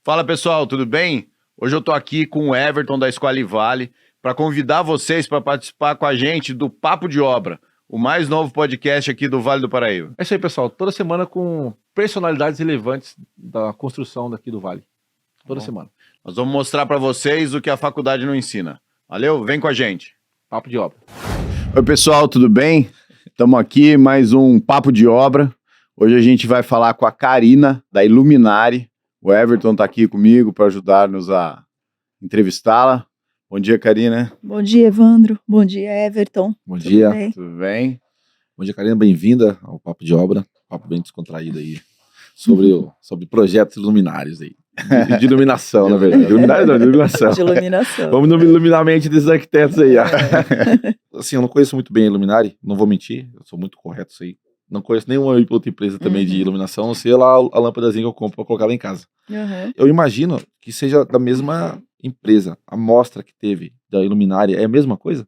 Fala pessoal, tudo bem? Hoje eu estou aqui com o Everton da Esqualivale para convidar vocês para participar com a gente do Papo de Obra, o mais novo podcast aqui do Vale do Paraíba. É isso aí, pessoal. Toda semana com personalidades relevantes da construção daqui do Vale. Toda semana. Nós vamos mostrar para vocês o que a faculdade não ensina. Valeu? Vem com a gente. Papo de Obra. Oi pessoal, tudo bem? Estamos aqui mais um Papo de Obra. Hoje a gente vai falar com a Karina da Iluminare. O Everton está aqui comigo para ajudar-nos a entrevistá-la. Bom dia, Karina. Bom dia, Evandro. Bom dia, Everton. Bom dia. Bem? Tudo bem? Bom dia, Karina. Bem-vinda ao Papo de Obra. Papo bem descontraído aí. Sobre projetos luminários aí. De iluminação, na verdade. Luminários não, de iluminação. De iluminação. Vamos iluminar a mente desses arquitetos aí. Assim, eu não conheço muito bem a Iluminare, não vou mentir. Eu sou muito correto isso aí. Não conheço nenhuma outra empresa também de iluminação, a não ser lá a lâmpadazinha que eu compro para colocar lá em casa. Uhum. Eu imagino que seja da mesma empresa. A amostra que teve da Iluminare é a mesma coisa?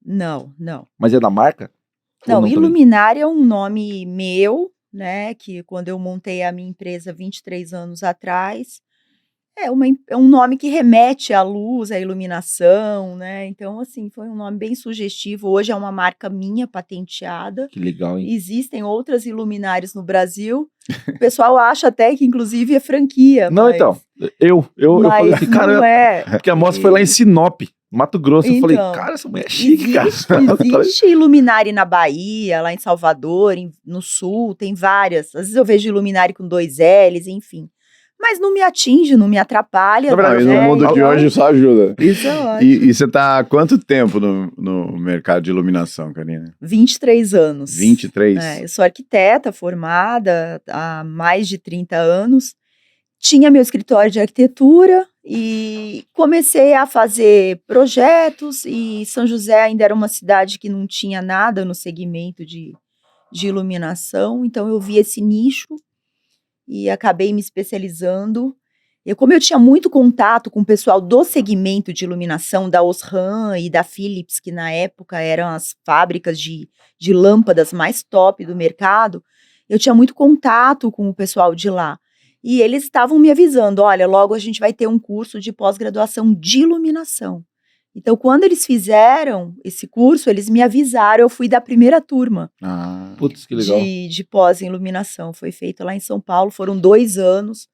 Não. Mas é da marca? Ou Não, também? Iluminare é um nome meu, né? Que quando eu montei a minha empresa 23 anos atrás, é um nome que remete à luz, à iluminação, né? Então, assim, foi um nome bem sugestivo. Hoje é uma marca minha, patenteada. Que legal, hein? Existem outras iluminares no Brasil. O pessoal acha até que, inclusive, é franquia. Não, mas- então, eu falei assim, mas cara, não é. porque a mostra foi lá em Sinop, Mato Grosso. Eu falei, Então, cara, essa mulher é chique, cara. Existe Iluminare na Bahia, lá em Salvador, no Sul, tem várias. Às vezes eu vejo Iluminare com 2 L's, enfim. Mas não me atinge, não me atrapalha. Na verdade, Mas né? no mundo de Então, hoje só ajuda. isso é ótimo. E você está há quanto tempo no mercado de iluminação, Karina? 23 anos. 23? Eu sou arquiteta formada há mais de 30 anos. Tinha meu escritório de arquitetura e comecei a fazer projetos, e São José ainda era uma cidade que não tinha nada no segmento de iluminação, então eu vi esse nicho e acabei me especializando. Como eu tinha muito contato com o pessoal do segmento de iluminação, da Osram e da Philips, que na época eram as fábricas de lâmpadas mais top do mercado, eu tinha muito contato com o pessoal de lá. E eles estavam me avisando, olha, logo a gente vai ter um curso de pós-graduação de iluminação. Então, quando eles fizeram esse curso, eles me avisaram, eu fui da primeira turma Ah, Putz, que legal. de pós em iluminação. Foi feito lá em São Paulo, foram 2 anos.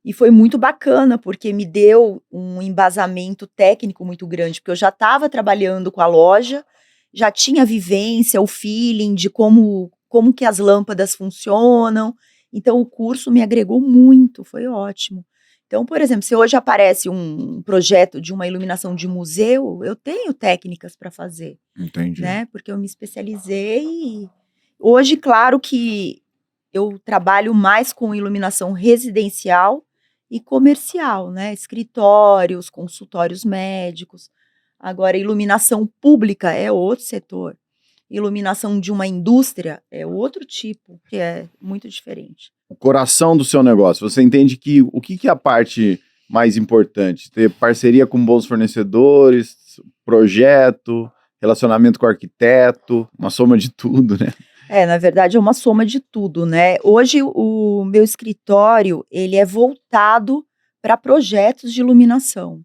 E foi muito bacana, porque me deu um embasamento técnico muito grande, porque eu já estava trabalhando com a loja, já tinha a vivência, o feeling de como que as lâmpadas funcionam. Então, o curso me agregou muito, foi ótimo. Então, por exemplo, se hoje aparece um projeto de uma iluminação de museu, eu tenho técnicas para fazer, entendi. né? Porque eu me especializei e hoje, claro que eu trabalho mais com iluminação residencial e comercial, né? Escritórios, consultórios médicos. Agora, iluminação pública é outro setor. Iluminação de uma indústria é outro tipo, que é muito diferente. O coração do seu negócio, você entende que o que é a parte mais importante? Ter parceria com bons fornecedores, projeto, relacionamento com o arquiteto, uma soma de tudo, né? Na verdade é uma soma de tudo, né? Hoje o meu escritório, ele é voltado para projetos de iluminação.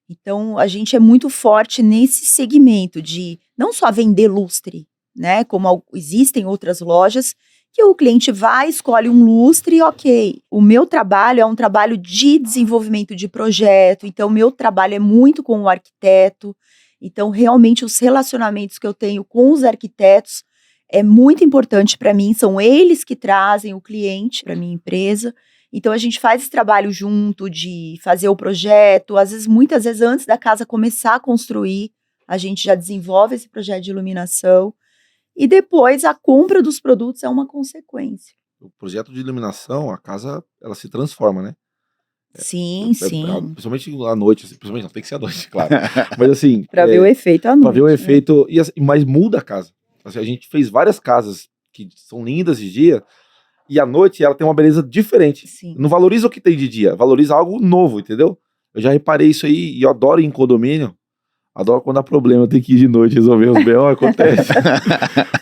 Então a gente é muito forte nesse segmento de não só vender lustre, né? Como existem outras lojas que o cliente vai, escolhe um lustre, ok. O meu trabalho é um trabalho de desenvolvimento de projeto, então o meu trabalho é muito com o arquiteto. Então realmente os relacionamentos que eu tenho com os arquitetos é muito importante para mim, são eles que trazem o cliente para minha empresa. Então a gente faz esse trabalho junto de fazer o projeto, muitas vezes antes da casa começar a construir, a gente já desenvolve esse projeto de iluminação e depois a compra dos produtos é uma consequência. O projeto de iluminação, a casa, ela se transforma, né? Sim. Principalmente à noite, assim, principalmente não, tem que ser à noite, claro. Mas assim... Para ver o efeito à noite. Pra ver o efeito, e, assim, mas muda a casa. Assim, a gente fez várias casas que são lindas de dia, e à noite ela tem uma beleza diferente. Sim. Não valoriza o que tem de dia, valoriza algo novo, entendeu? Eu já reparei isso aí, e eu adoro ir em condomínio. Adoro quando dá problema, eu tenho que ir de noite resolver os B.O., acontece.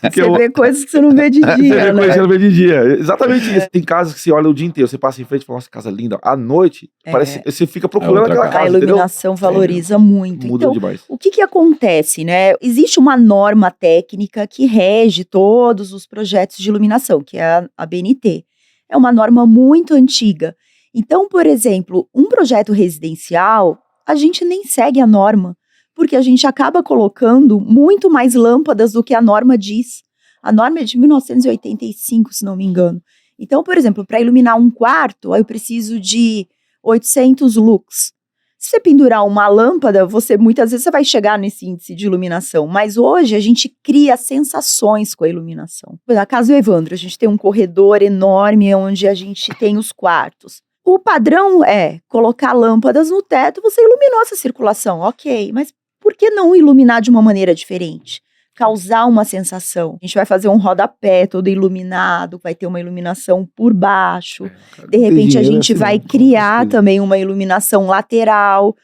Você vê coisas que você não vê de Você dia, vê coisa que né? você não vê de dia. Exatamente isso. Tem casas que você olha o dia inteiro, você passa em frente e fala, nossa, casa linda. À noite, parece que você fica procurando outra aquela casa. A casa, entendeu? iluminação valoriza muito. Muda Então, demais. o que acontece, né? Existe uma norma técnica que rege todos os projetos de iluminação, que é a BNT. É uma norma muito antiga. Então, por exemplo, um projeto residencial, a gente nem segue a norma, porque a gente acaba colocando muito mais lâmpadas do que a norma diz. A norma é de 1985, se não me engano. Então, por exemplo, para iluminar um quarto, aí eu preciso de 800 lux. Se você pendurar uma lâmpada, muitas vezes você vai chegar nesse índice de iluminação. Mas hoje a gente cria sensações com a iluminação. Na casa do Evandro, a gente tem um corredor enorme onde a gente tem os quartos. O padrão é colocar lâmpadas no teto, você iluminou essa circulação, ok. Mas por que não iluminar de uma maneira diferente? Causar uma sensação. A gente vai fazer um rodapé todo iluminado, vai ter uma iluminação por baixo. De repente a gente vai criar também uma iluminação lateral,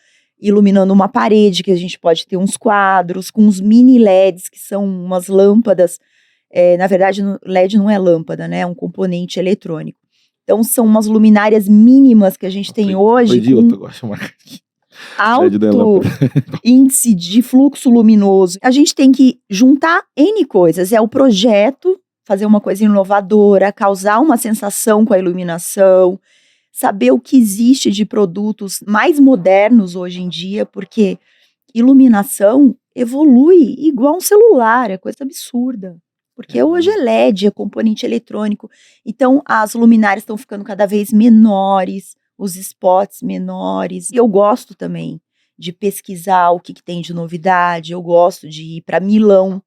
iluminando uma parede, que a gente pode ter uns quadros com uns mini LEDs, que são umas lâmpadas. Na verdade, LED não é lâmpada, né? É um componente eletrônico. Então, são umas luminárias mínimas que a gente tem hoje. Alto índice de fluxo luminoso. A gente tem que juntar N coisas. É o projeto, fazer uma coisa inovadora, causar uma sensação com a iluminação, saber o que existe de produtos mais modernos hoje em dia, porque iluminação evolui igual um celular, é coisa absurda. Porque hoje é LED, é componente eletrônico. Então, as luminárias estão ficando cada vez menores, os spots menores. E eu gosto também de pesquisar o que tem de novidade. Eu gosto de ir para Milão.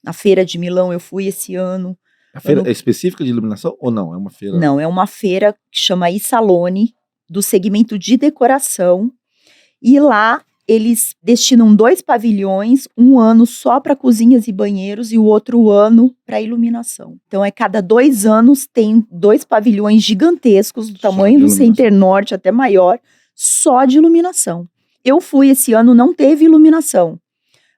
Na feira de Milão eu fui esse ano. A feira é específica de iluminação ou não? É uma feira? Não, é uma feira que chama Isalone, do segmento de decoração. E lá eles destinam 2 pavilhões, um ano só para cozinhas e banheiros e o outro ano para iluminação. Então, cada 2 anos tem 2 pavilhões gigantescos, do tamanho do Center Norte, até maior, só de iluminação. Eu fui esse ano, não teve iluminação.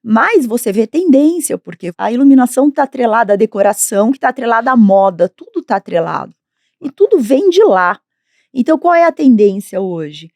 Mas você vê tendência, porque a iluminação está atrelada à decoração, que está atrelada à moda, tudo está atrelado. E tudo vem de lá. Então, qual é a tendência hoje?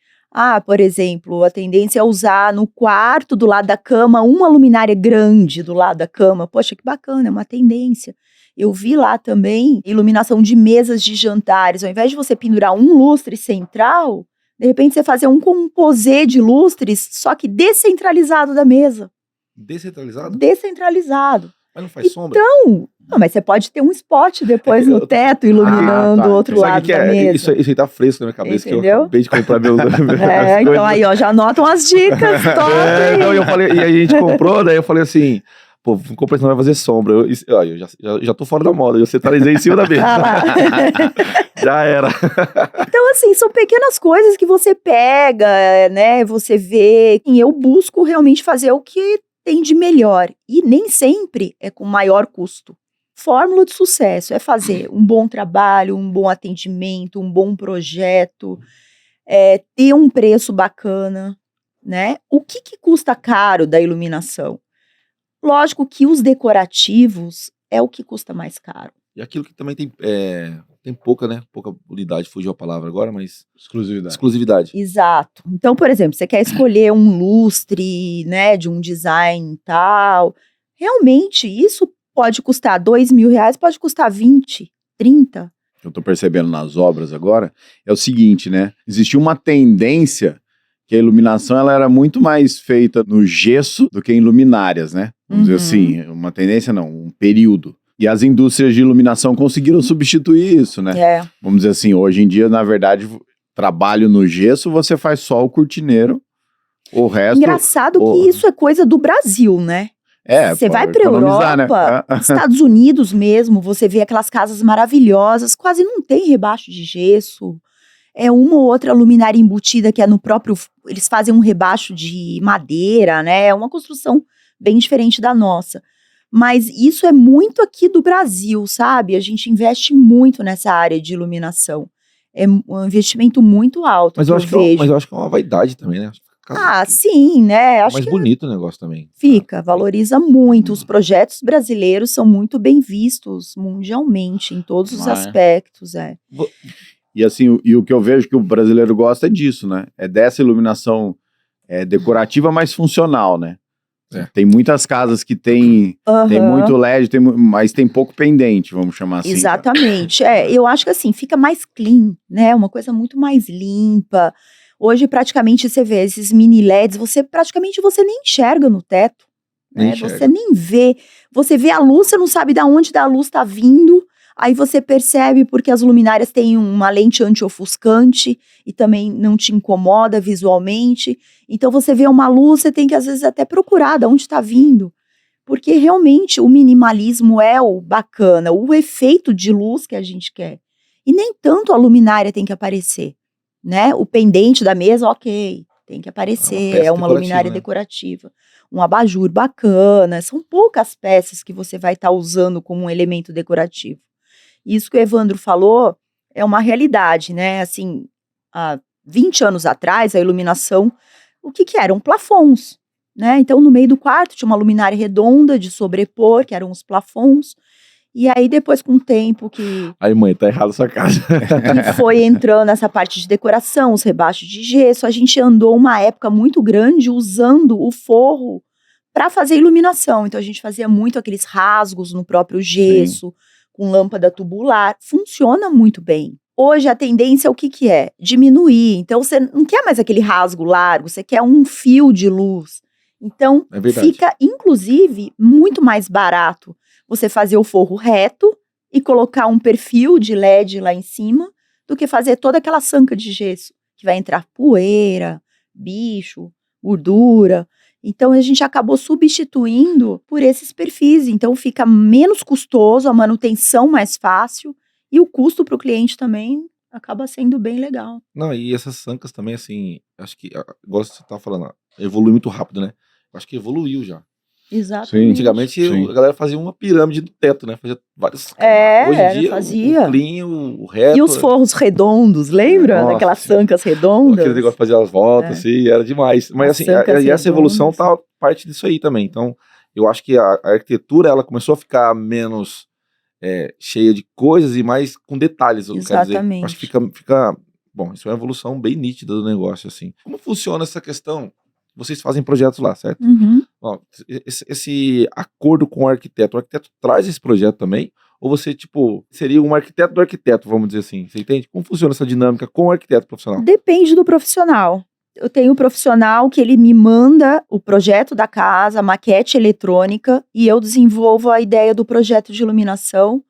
Por exemplo, a tendência é usar no quarto, do lado da cama, uma luminária grande do lado da cama. Poxa, que bacana, é uma tendência. Eu vi lá também iluminação de mesas de jantares. Ao invés de você pendurar um lustre central, de repente você fazer um composê de lustres, só que descentralizado da mesa. Descentralizado? Descentralizado. Mas não faz sombra? Então, mas você pode ter um spot depois no teto, iluminando o outro lado da mesa. Isso aí tá fresco na minha cabeça, entendeu? Que eu acabei de comprar meu... Então aí, ó, já anotam as dicas, top! Então eu falei, e aí a gente comprou, daí eu falei assim, pô, não comprei, senão vai fazer sombra. Eu já tô fora da moda, eu centralizei em cima da mesa. Já era. Então, assim, são pequenas coisas que você pega, né, você vê. E eu busco realmente fazer o que tem de melhor. E nem sempre é com maior custo. Fórmula de sucesso é fazer um bom trabalho, um bom atendimento, um bom projeto, ter um preço bacana, né? O que custa caro da iluminação? Lógico que os decorativos é o que custa mais caro. E aquilo que também tem pouca, né? Pouca unidade, fugiu a palavra agora, mas... Exclusividade. Exato. Então, por exemplo, você quer escolher um lustre, né, de um design tal. Realmente, isso pode custar R$2.000, pode custar 20, 30. Eu tô percebendo nas obras agora, é o seguinte, né? Existia uma tendência que a iluminação ela era muito mais feita no gesso do que em luminárias, né? Vamos dizer assim, uma tendência não, um período. E as indústrias de iluminação conseguiram substituir isso, né? Vamos dizer assim, hoje em dia, na verdade, trabalho no gesso, você faz só o cortineiro, o resto... Engraçado que isso é coisa do Brasil, né? Você vai pra Europa, né? Estados Unidos mesmo, você vê aquelas casas maravilhosas, quase não tem rebaixo de gesso. É uma ou outra luminária embutida que é no próprio... Eles fazem um rebaixo de madeira, né? É uma construção bem diferente da nossa. Mas isso é muito aqui do Brasil, sabe? A gente investe muito nessa área de iluminação. É um investimento muito alto. Mas eu acho que é uma vaidade também, né? Ah, sim, né? Acho mais que bonito o negócio também. fica, valoriza muito. Os projetos brasileiros são muito bem vistos mundialmente, em todos os Ah, é. aspectos, é. E assim, o que eu vejo que o brasileiro gosta é disso, né? É dessa iluminação decorativa, mas funcional, né? É. Tem muitas casas que tem Aham. muito LED, mas tem pouco pendente, vamos chamar assim. Exatamente. Eu acho que assim, fica mais clean, né? Uma coisa muito mais limpa. Hoje, praticamente, você vê esses mini LEDs, você nem enxerga no teto, Nem né? enxerga. Você nem vê. Você vê a luz, você não sabe de onde a luz está vindo. Aí você percebe porque as luminárias têm uma lente anti-ofuscante e também não te incomoda visualmente. Então você vê uma luz, você tem que às vezes até procurar de onde está vindo. Porque realmente o minimalismo é o bacana, o efeito de luz que a gente quer. E nem tanto a luminária tem que aparecer, né? O pendente da mesa, ok, tem que aparecer, peça é uma luminária decorativa, né? decorativa. Um abajur bacana, são poucas peças que você vai estar usando como um elemento decorativo. Isso que o Evandro falou é uma realidade, né? Assim, há 20 anos atrás, a iluminação, o que eram? Plafons, né? Então, no meio do quarto tinha uma luminária redonda de sobrepor, que eram os plafons. E aí, depois, com o tempo que Aí, mãe, tá errado a sua casa. foi entrando essa parte de decoração, os rebaixos de gesso, a gente andou uma época muito grande usando o forro para fazer iluminação. Então, a gente fazia muito aqueles rasgos no próprio gesso, com lâmpada tubular. Funciona muito bem. Hoje, a tendência é o que é? Diminuir. Então, você não quer mais aquele rasgo largo, você quer um fio de luz. Então, É verdade. fica, inclusive, muito mais barato você fazer o forro reto e colocar um perfil de LED lá em cima, do que fazer toda aquela sanca de gesso, que vai entrar poeira, bicho, gordura. Então, a gente acabou substituindo por esses perfis. Então, fica menos custoso, a manutenção mais fácil, e o custo para o cliente também acaba sendo bem legal. Não, e essas sancas também, assim, acho que, igual você tava falando, evolui muito rápido, né? Eu acho que evoluiu já. Exatamente. Antigamente Sim. a galera fazia uma pirâmide do teto, né? Fazia vários. É, Hoje em dia, fazia. o clean, o reto. E os forros redondos, lembra? Nossa Daquelas Senhora. sancas Aquele redondas? negócio de fazer as voltas, É. assim, era demais. Mas As assim, sancas e essa evolução redondas. tá parte disso aí também. Então, eu acho que a arquitetura, ela começou a ficar menos cheia de coisas e mais com detalhes, eu quero dizer. Exatamente. Acho que fica... Bom, isso é uma evolução bem nítida do negócio, assim. Como funciona essa questão? Vocês fazem projetos lá, certo? Uhum. Ó, esse acordo com o arquiteto traz esse projeto também? Ou você, tipo, seria um arquiteto do arquiteto, vamos dizer assim? Você entende? Como funciona essa dinâmica com o arquiteto profissional? Depende do profissional. Eu tenho um profissional que ele me manda o projeto da casa, a maquete eletrônica, e eu desenvolvo a ideia do projeto de iluminação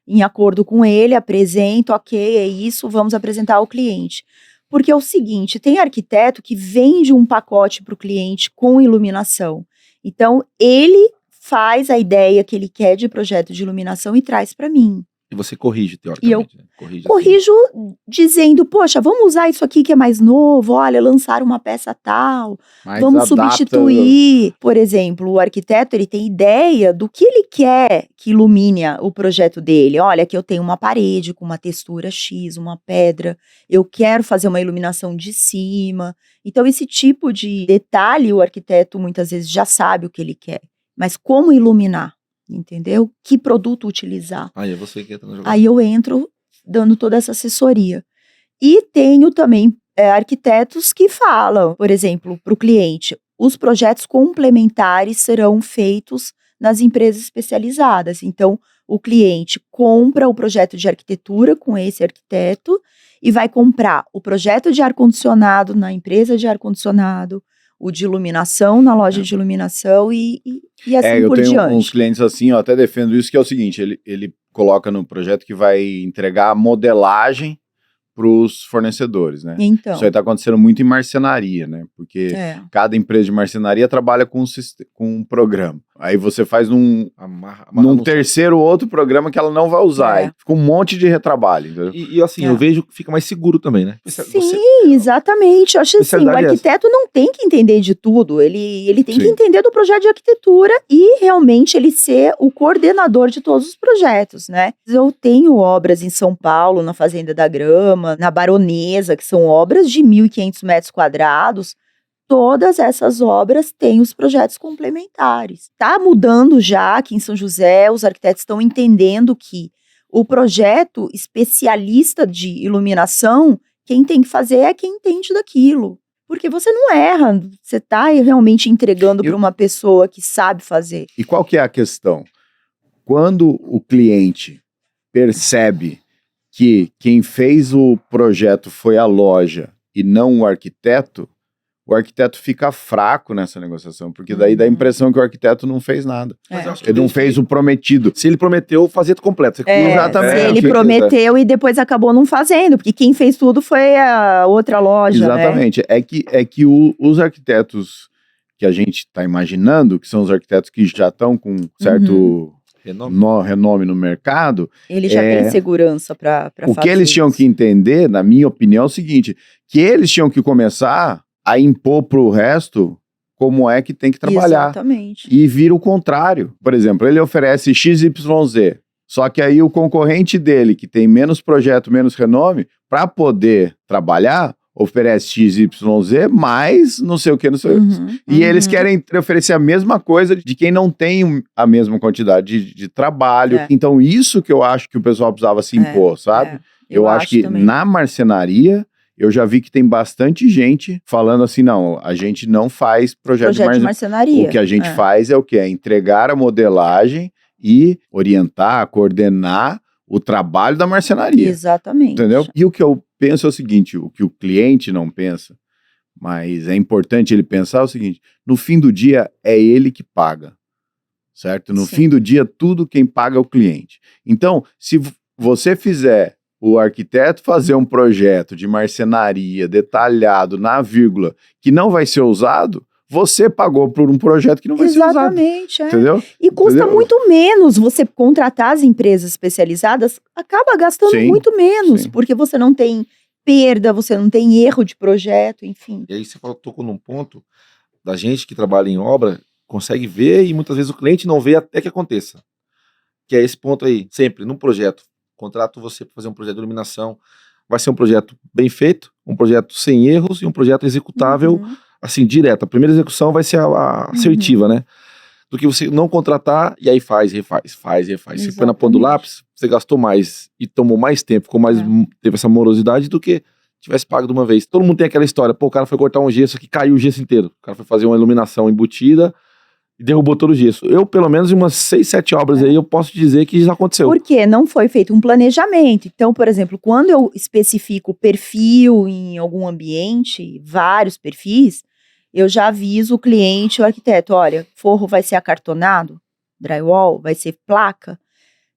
em acordo com ele, apresento, ok, é isso, vamos apresentar ao cliente. Porque é o seguinte, tem arquiteto que vende um pacote para o cliente com iluminação. Então, ele faz a ideia que ele quer de projeto de iluminação e traz para mim. E você corrige, teoricamente. Né? Corrige, assim. Corrijo dizendo, poxa, vamos usar isso aqui que é mais novo, olha, lançaram uma peça tal, Mas vamos adapta- substituir. Por exemplo, o arquiteto, ele tem ideia do que ele quer que ilumine o projeto dele. Olha, aqui eu tenho uma parede com uma textura X, uma pedra, eu quero fazer uma iluminação de cima. Então, esse tipo de detalhe, o arquiteto muitas vezes já sabe o que ele quer. Mas como iluminar? Entendeu? Que produto utilizar? Aí é você que entra no jogo. Aí eu entro dando toda essa assessoria. E tenho também arquitetos que falam, por exemplo, para o cliente, os projetos complementares serão feitos nas empresas especializadas. Então, o cliente compra o projeto de arquitetura com esse arquiteto e vai comprar o projeto de ar-condicionado na empresa de ar-condicionado, o de iluminação na loja de iluminação e assim eu por tenho diante. uns clientes assim, eu até defendo isso, que é o seguinte, ele coloca no projeto que vai entregar a modelagem para os fornecedores, né? Então, Isso aí tá acontecendo muito em marcenaria, né? Porque cada empresa de marcenaria trabalha com um programa. Aí você faz num terceiro outro programa que ela não vai usar. Aí fica um monte de retrabalho, entendeu? E assim, eu vejo que fica mais seguro também, né? Sim, exatamente. Eu acho assim, o arquiteto não tem que entender de tudo. Ele tem que entender do projeto de arquitetura e realmente ele ser o coordenador de todos os projetos, né? Eu tenho obras em São Paulo, na Fazenda da Grama, na Baronesa, que são obras de 1.500 metros quadrados, todas essas obras têm os projetos complementares. Está mudando já aqui em São José, os arquitetos estão entendendo que o projeto especialista de iluminação, quem tem que fazer é quem entende daquilo. Porque você não erra, você está realmente entregando para uma pessoa que sabe fazer. E qual que é a questão? Quando o cliente percebe que quem fez o projeto foi a loja e não o arquiteto fica fraco nessa negociação, porque daí dá a impressão que o arquiteto não fez nada. Mas eu acho que Ele não fez o prometido. Se ele prometeu, fazia tudo completo. Você Exatamente. Se ele prometeu e depois acabou não fazendo, porque quem fez tudo foi a outra loja, Exatamente. né? É que os arquitetos que a gente está imaginando, que são os arquitetos que já estão com certo renome no mercado, Ele já tem segurança para fazer. O que eles tinham que entender, na minha opinião, é o seguinte, que eles tinham que começar a impor para o resto como é que tem que trabalhar. Exatamente. E vira o contrário. Por exemplo, ele oferece XYZ, só que aí o concorrente dele, que tem menos projeto, menos renome, para poder trabalhar, oferece XYZ, mais não sei o que, não sei o que. E eles querem oferecer a mesma coisa de quem não tem a mesma quantidade de trabalho. Então, isso que eu acho que o pessoal precisava se impor, sabe? Eu acho que também. Na marcenaria, eu já vi que tem bastante gente falando assim, não, a gente não faz projeto de marcenaria. O que a gente faz é o quê? É entregar a modelagem e orientar, coordenar o trabalho da marcenaria. Exatamente. Entendeu? E o que eu penso é o seguinte, o que o cliente não pensa, mas é importante ele pensar é o seguinte, no fim do dia é ele que paga, certo? No fim do dia, tudo quem paga é o cliente. Então, se você fizer o arquiteto fazer um projeto de marcenaria detalhado na vírgula que não vai ser usado, você pagou por um projeto que não vai ser usado. Exatamente. Entendeu? E custa muito menos você contratar as empresas especializadas, acaba gastando muito menos, porque você não tem perda, você não tem erro de projeto, enfim. E aí você tocou num ponto da gente que trabalha em obra, consegue ver e muitas vezes o cliente não vê até que aconteça. Que é esse ponto aí, sempre, num projeto. Contrato você para fazer um projeto de iluminação, vai ser um projeto bem feito, um projeto sem erros e um projeto executável, assim, direto. A primeira execução vai ser a assertiva, né? Do que você não contratar e aí faz, refaz. Você põe na ponta do lápis, você gastou mais e tomou mais tempo, ficou mais, teve essa morosidade do que tivesse pago de uma vez. Todo mundo tem aquela história, pô, o cara foi cortar um gesso aqui, caiu o gesso inteiro. O cara foi fazer uma iluminação embutida e derrubou todo o gesso. Eu, pelo menos, em umas 6, 7 obras aí, eu posso dizer que isso aconteceu. Porque não foi feito um planejamento. Então, por exemplo, quando eu especifico o perfil em algum ambiente, vários perfis, eu já aviso o cliente, o arquiteto, olha, forro vai ser acartonado, drywall, vai ser placa.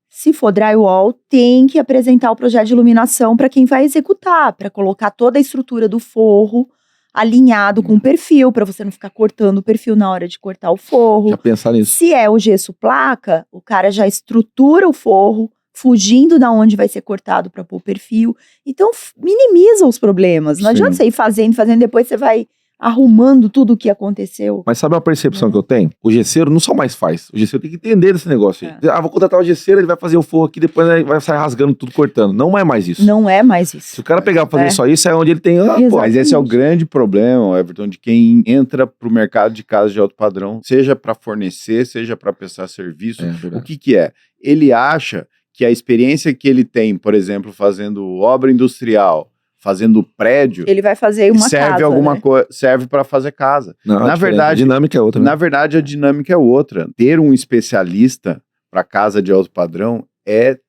Se for drywall, tem que apresentar o projeto de iluminação para quem vai executar, para colocar toda a estrutura do forro alinhado com o perfil, para você não ficar cortando o perfil na hora de cortar o forro. Já pensar nisso. Se é o gesso placa, o cara já estrutura o forro, fugindo da onde vai ser cortado para pôr o perfil. Então, minimiza os problemas. Não adianta você ir fazendo, depois você vai arrumando tudo o que aconteceu. Mas sabe uma percepção que eu tenho? O gesseiro não só mais faz. O gesseiro tem que entender desse negócio aí. Ah, vou contratar o gesseiro, ele vai fazer o forro aqui, depois vai sair rasgando tudo, cortando. Não é mais isso. Não é mais isso. Se o cara pegar pra fazer só isso, é onde ele tem... Pô, mas esse é o grande problema, Everton, de quem entra pro mercado de casas de alto padrão, seja para fornecer, seja para prestar serviço. O que é? Ele acha que a experiência que ele tem, por exemplo, fazendo obra industrial, fazendo prédio, ele vai fazer uma serve casa, alguma coisa, serve para fazer casa. Não, na verdade, a dinâmica é outra. Na verdade, a dinâmica é outra. Ter um especialista para casa de alto padrão é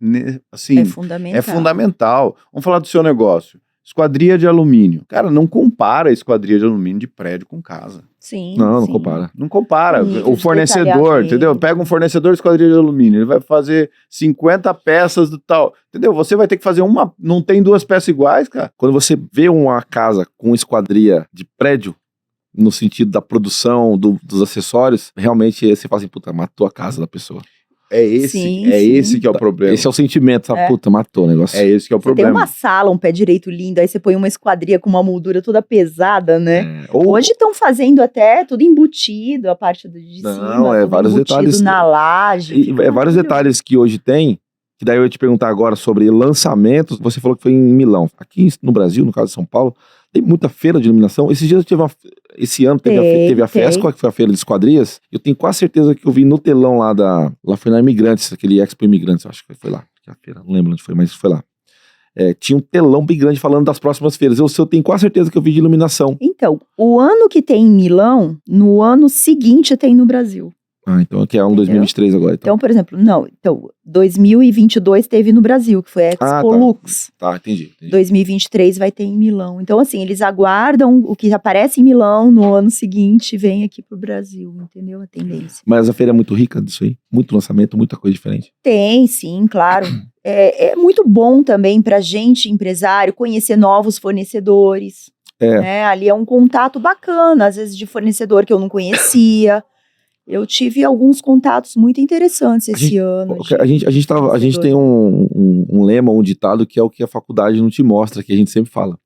fundamental. Vamos falar do seu negócio. Esquadria de alumínio. Cara, não compara a esquadria de alumínio de prédio com casa. Sim. Não compara. Não compara. O fornecedor, entendeu? Pega um fornecedor de esquadria de alumínio, ele vai fazer 50 peças do tal, entendeu? Você vai ter que fazer uma, não tem 2 peças iguais, cara. Quando você vê uma casa com esquadria de prédio, no sentido da produção, dos acessórios, realmente você fala assim, puta, matou a casa da pessoa. É esse que é o problema. Esse é o sentimento, sabe? Puta, matou o negócio. É esse que é o problema. Tem uma sala, um pé direito lindo, aí você põe uma esquadria com uma moldura toda pesada, né? Hoje estão fazendo até tudo embutido, a parte de cima. Não, vários detalhes. Na laje. Vários detalhes que hoje tem, que daí eu ia te perguntar agora sobre lançamentos. Você falou que foi em Milão. Aqui no Brasil, no caso de São Paulo, Tem muita feira de iluminação. Esse ano teve a FESCO, que foi a feira de esquadrias. Eu tenho quase certeza que eu vi no telão lá foi na Imigrantes, aquele Expo Imigrantes, acho que foi lá. Que a feira, não lembro onde foi, mas foi lá. Tinha um telão bem grande falando das próximas feiras. Eu tenho quase certeza que eu vi de iluminação. Então, o ano que tem em Milão, no ano seguinte tem no Brasil. Então que é um 2023 agora. Então, por exemplo, 2022 teve no Brasil, que foi a Expo Lux. Tá, entendi. 2023 vai ter em Milão. Então, assim, eles aguardam o que aparece em Milão no ano seguinte vem aqui pro Brasil, entendeu? A tendência. Mas a feira é muito rica disso aí? Muito lançamento, muita coisa diferente? Tem, sim, claro. É muito bom também pra gente, empresário, conhecer novos fornecedores. Né? Ali é um contato bacana, às vezes de fornecedor que eu não conhecia. Eu tive alguns contatos muito interessantes esse ano. A gente tem um lema, um ditado, que é o que a faculdade não te mostra, que a gente sempre fala.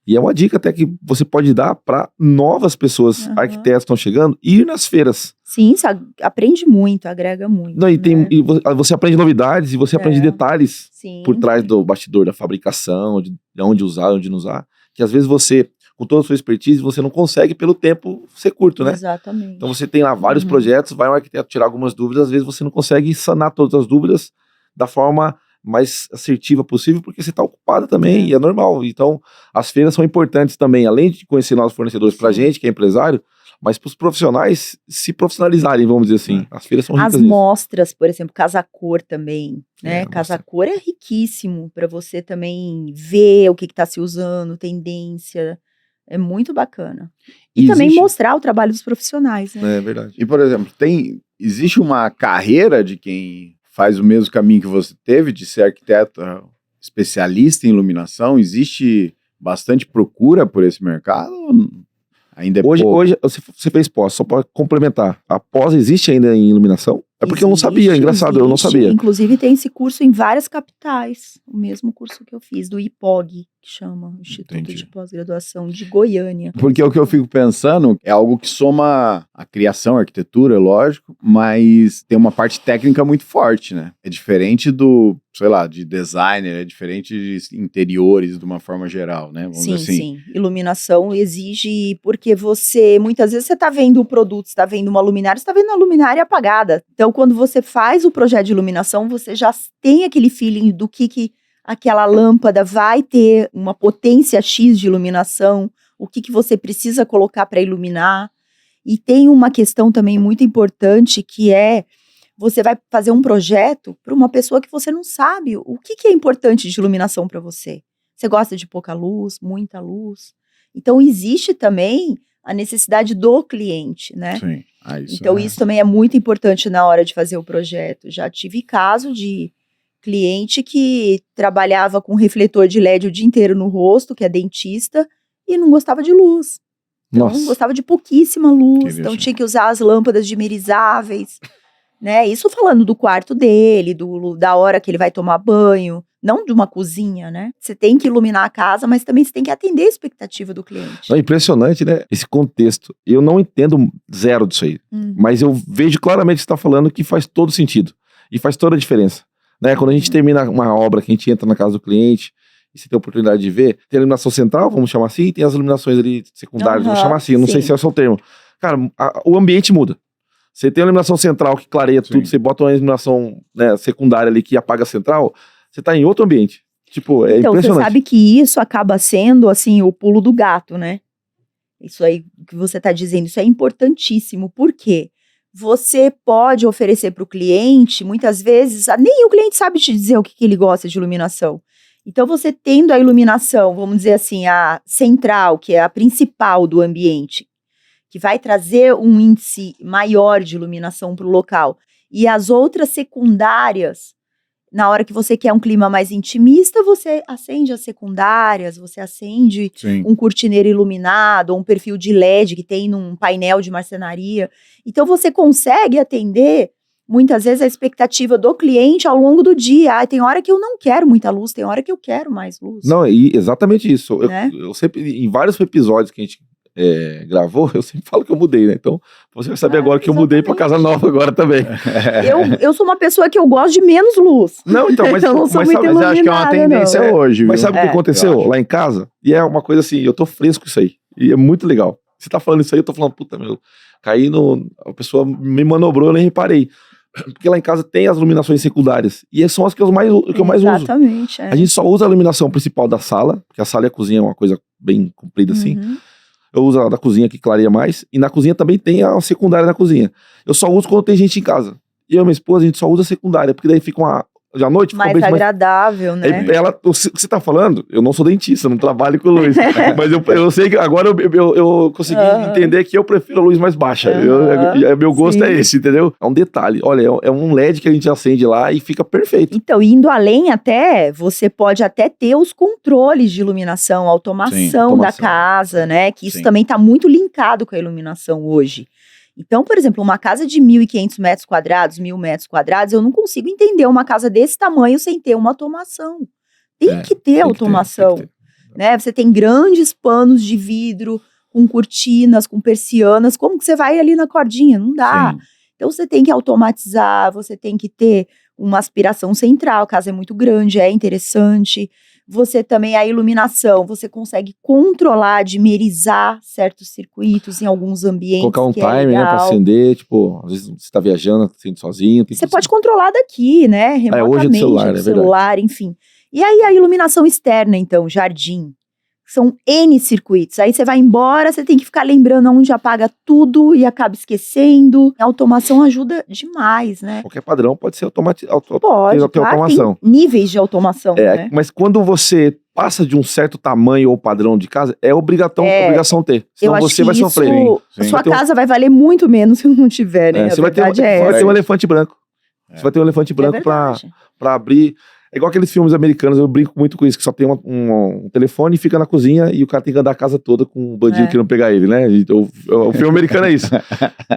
E é uma dica até que você pode dar para novas pessoas, arquitetos que estão chegando, ir nas feiras. Sim, aprende muito, agrega muito. Não, e você aprende novidades e você aprende detalhes por trás do bastidor da fabricação, de onde usar, onde não usar. Que às vezes você, com toda a sua expertise, você não consegue pelo tempo ser curto, né? Exatamente. Então você tem lá vários projetos, vai um arquiteto tirar algumas dúvidas, às vezes você não consegue sanar todas as dúvidas da forma mais assertiva possível, porque você está ocupado também, e é normal. Então, as feiras são importantes também, além de conhecer novos fornecedores pra gente, que é empresário, mas para os profissionais se profissionalizarem, vamos dizer assim. As feiras são ricas. As mostras, por exemplo, Casa Cor também, né? Casa Cor é riquíssimo para você também ver o que está se usando, tendência. É muito bacana. E também mostrar o trabalho dos profissionais, né? É verdade. E, por exemplo, existe uma carreira de quem faz o mesmo caminho que você teve, de ser arquiteto especialista em iluminação? Existe bastante procura por esse mercado? Ainda é hoje pouco? Você fez pós, só para complementar. A pós existe ainda em iluminação? É porque eu não sabia, engraçado, eu não sabia. Inclusive tem esse curso em várias capitais, o mesmo curso que eu fiz, do IPOG, que chama Instituto de Pós-Graduação de Goiânia. Porque o que eu fico pensando é algo que soma a criação, a arquitetura, lógico, mas tem uma parte técnica muito forte, né? É diferente de designer, é diferente de interiores de uma forma geral, né? Vamos dizer assim. Sim. Iluminação exige, porque muitas vezes você tá vendo o produto, você tá vendo uma luminária, você tá vendo uma luminária apagada. Então, quando você faz o projeto de iluminação, você já tem aquele feeling do que aquela lâmpada vai ter uma potência X de iluminação, o que você precisa colocar para iluminar. E tem uma questão também muito importante, que é, você vai fazer um projeto para uma pessoa que você não sabe o que é importante de iluminação para você. Você gosta de pouca luz, muita luz? Então, existe também a necessidade do cliente, né? Sim. Isso também é muito importante na hora de fazer o projeto. Já tive caso de cliente que trabalhava com refletor de LED o dia inteiro no rosto, que é dentista, e não gostava de luz. Então, gostava de pouquíssima luz. Então, tinha que usar as lâmpadas dimerizáveis, né? Isso falando do quarto dele, da hora que ele vai tomar banho, não de uma cozinha, né? Você tem que iluminar a casa, mas também você tem que atender a expectativa do cliente. É impressionante, né? Esse contexto. Eu não entendo zero disso aí, mas eu vejo claramente o que você está falando, que faz todo sentido. E faz toda a diferença. Né? Quando a gente termina uma obra, que a gente entra na casa do cliente, e você tem a oportunidade de ver, tem a iluminação central, vamos chamar assim, e tem as iluminações ali secundárias, vamos chamar assim, eu não sei se é o seu termo. Cara, o ambiente muda. Você tem a iluminação central que clareia tudo, você bota uma iluminação, né, secundária ali que apaga a central, você tá em outro ambiente. Tipo, é então, impressionante. Você sabe que isso acaba sendo, assim, o pulo do gato, né? Isso aí que você tá dizendo, isso é importantíssimo. Por quê? Você pode oferecer para o cliente, muitas vezes, nem o cliente sabe te dizer o que ele gosta de iluminação. Então, você tendo a iluminação, vamos dizer assim, a central, que é a principal do ambiente, que vai trazer um índice maior de iluminação para o local, e as outras secundárias, na hora que você quer um clima mais intimista, você acende as secundárias, você acende um cortineiro iluminado, ou um perfil de LED que tem num painel de marcenaria. Então, você consegue atender, muitas vezes, a expectativa do cliente ao longo do dia. Tem hora que eu não quero muita luz, tem hora que eu quero mais luz. Não, exatamente isso. Né? Eu sempre, em vários episódios que a gente gravou, eu sempre falo que eu mudei, né? Então, você vai saber agora que eu mudei pra exatamente. casa nova agora também. Eu sou uma pessoa que eu gosto de menos luz. Não, então, mas, Eu não sou mas, muito sabe, Mas eu acho que é uma iluminada, tendência não. hoje, mas viu? sabe o que Eu aconteceu acho. lá em casa? E é uma coisa assim, eu tô fresco isso aí. E é muito legal. Você tá falando isso aí, eu tô falando, puta, meu, a pessoa me manobrou, eu nem reparei. Porque lá em casa tem as iluminações secundárias. E são as que eu mais uso. Exatamente. A gente só usa a iluminação principal da sala, porque a sala e a cozinha é uma coisa bem comprida assim. Uhum. Eu uso a da cozinha que clareia mais. E na cozinha também tem a secundária na cozinha. Eu só uso quando tem gente em casa. E eu e minha esposa, a gente só usa a secundária, porque daí fica já à noite fica Mais bem agradável, né? o que você tá falando, eu não sou dentista, não trabalho com luz. Mas eu sei que agora eu consegui entender que eu prefiro a luz mais baixa. Meu gosto Sim. é esse, entendeu? É um detalhe. Olha, é um LED que a gente acende lá e fica perfeito. Então, indo além até, você pode até ter os controles de iluminação, a automação da automação. casa, né? Que isso Sim. também está muito linkado com a iluminação hoje. Então, por exemplo, uma casa de 1.500 metros quadrados, 1.000 metros quadrados, eu não consigo entender uma casa desse tamanho sem ter uma automação. Tem que ter automação, tem que ter. né? Você tem grandes panos de vidro, com cortinas, com persianas, como que você vai ali na cordinha? Não dá. Sim. Então, você tem que automatizar, você tem que ter uma aspiração central, a casa é muito grande, é interessante. Você também, a iluminação, você consegue controlar, dimerizar certos circuitos em alguns ambientes. Colocar um que é timer, né, pra legal. acender, tipo, às vezes você tá viajando, acende sozinho. Você pode controlar daqui, né? Remotamente, hoje é do celular, do é celular, enfim. E aí a iluminação externa, então, jardim. São N circuitos. Aí você vai embora, você tem que ficar lembrando onde apaga tudo e acaba esquecendo. A automação ajuda demais, né? Qualquer padrão pode ser Pode, ter claro, automação. tem níveis de automação, né? Mas quando você passa de um certo tamanho ou padrão de casa, é obrigação ter. Senão Eu acho você que vai isso, sofrer. Sim. a sua Vai ter um- casa vai valer muito menos se não tiver, né? A Você vai ter verdade é vai ter essa. um elefante branco. Você vai ter um elefante É branco pra verdade. abrir. É igual aqueles filmes americanos, eu brinco muito com isso, que só tem um telefone e fica na cozinha e o cara tem que andar a casa toda com um bandido querendo pegar ele, né? Então, o filme americano é isso.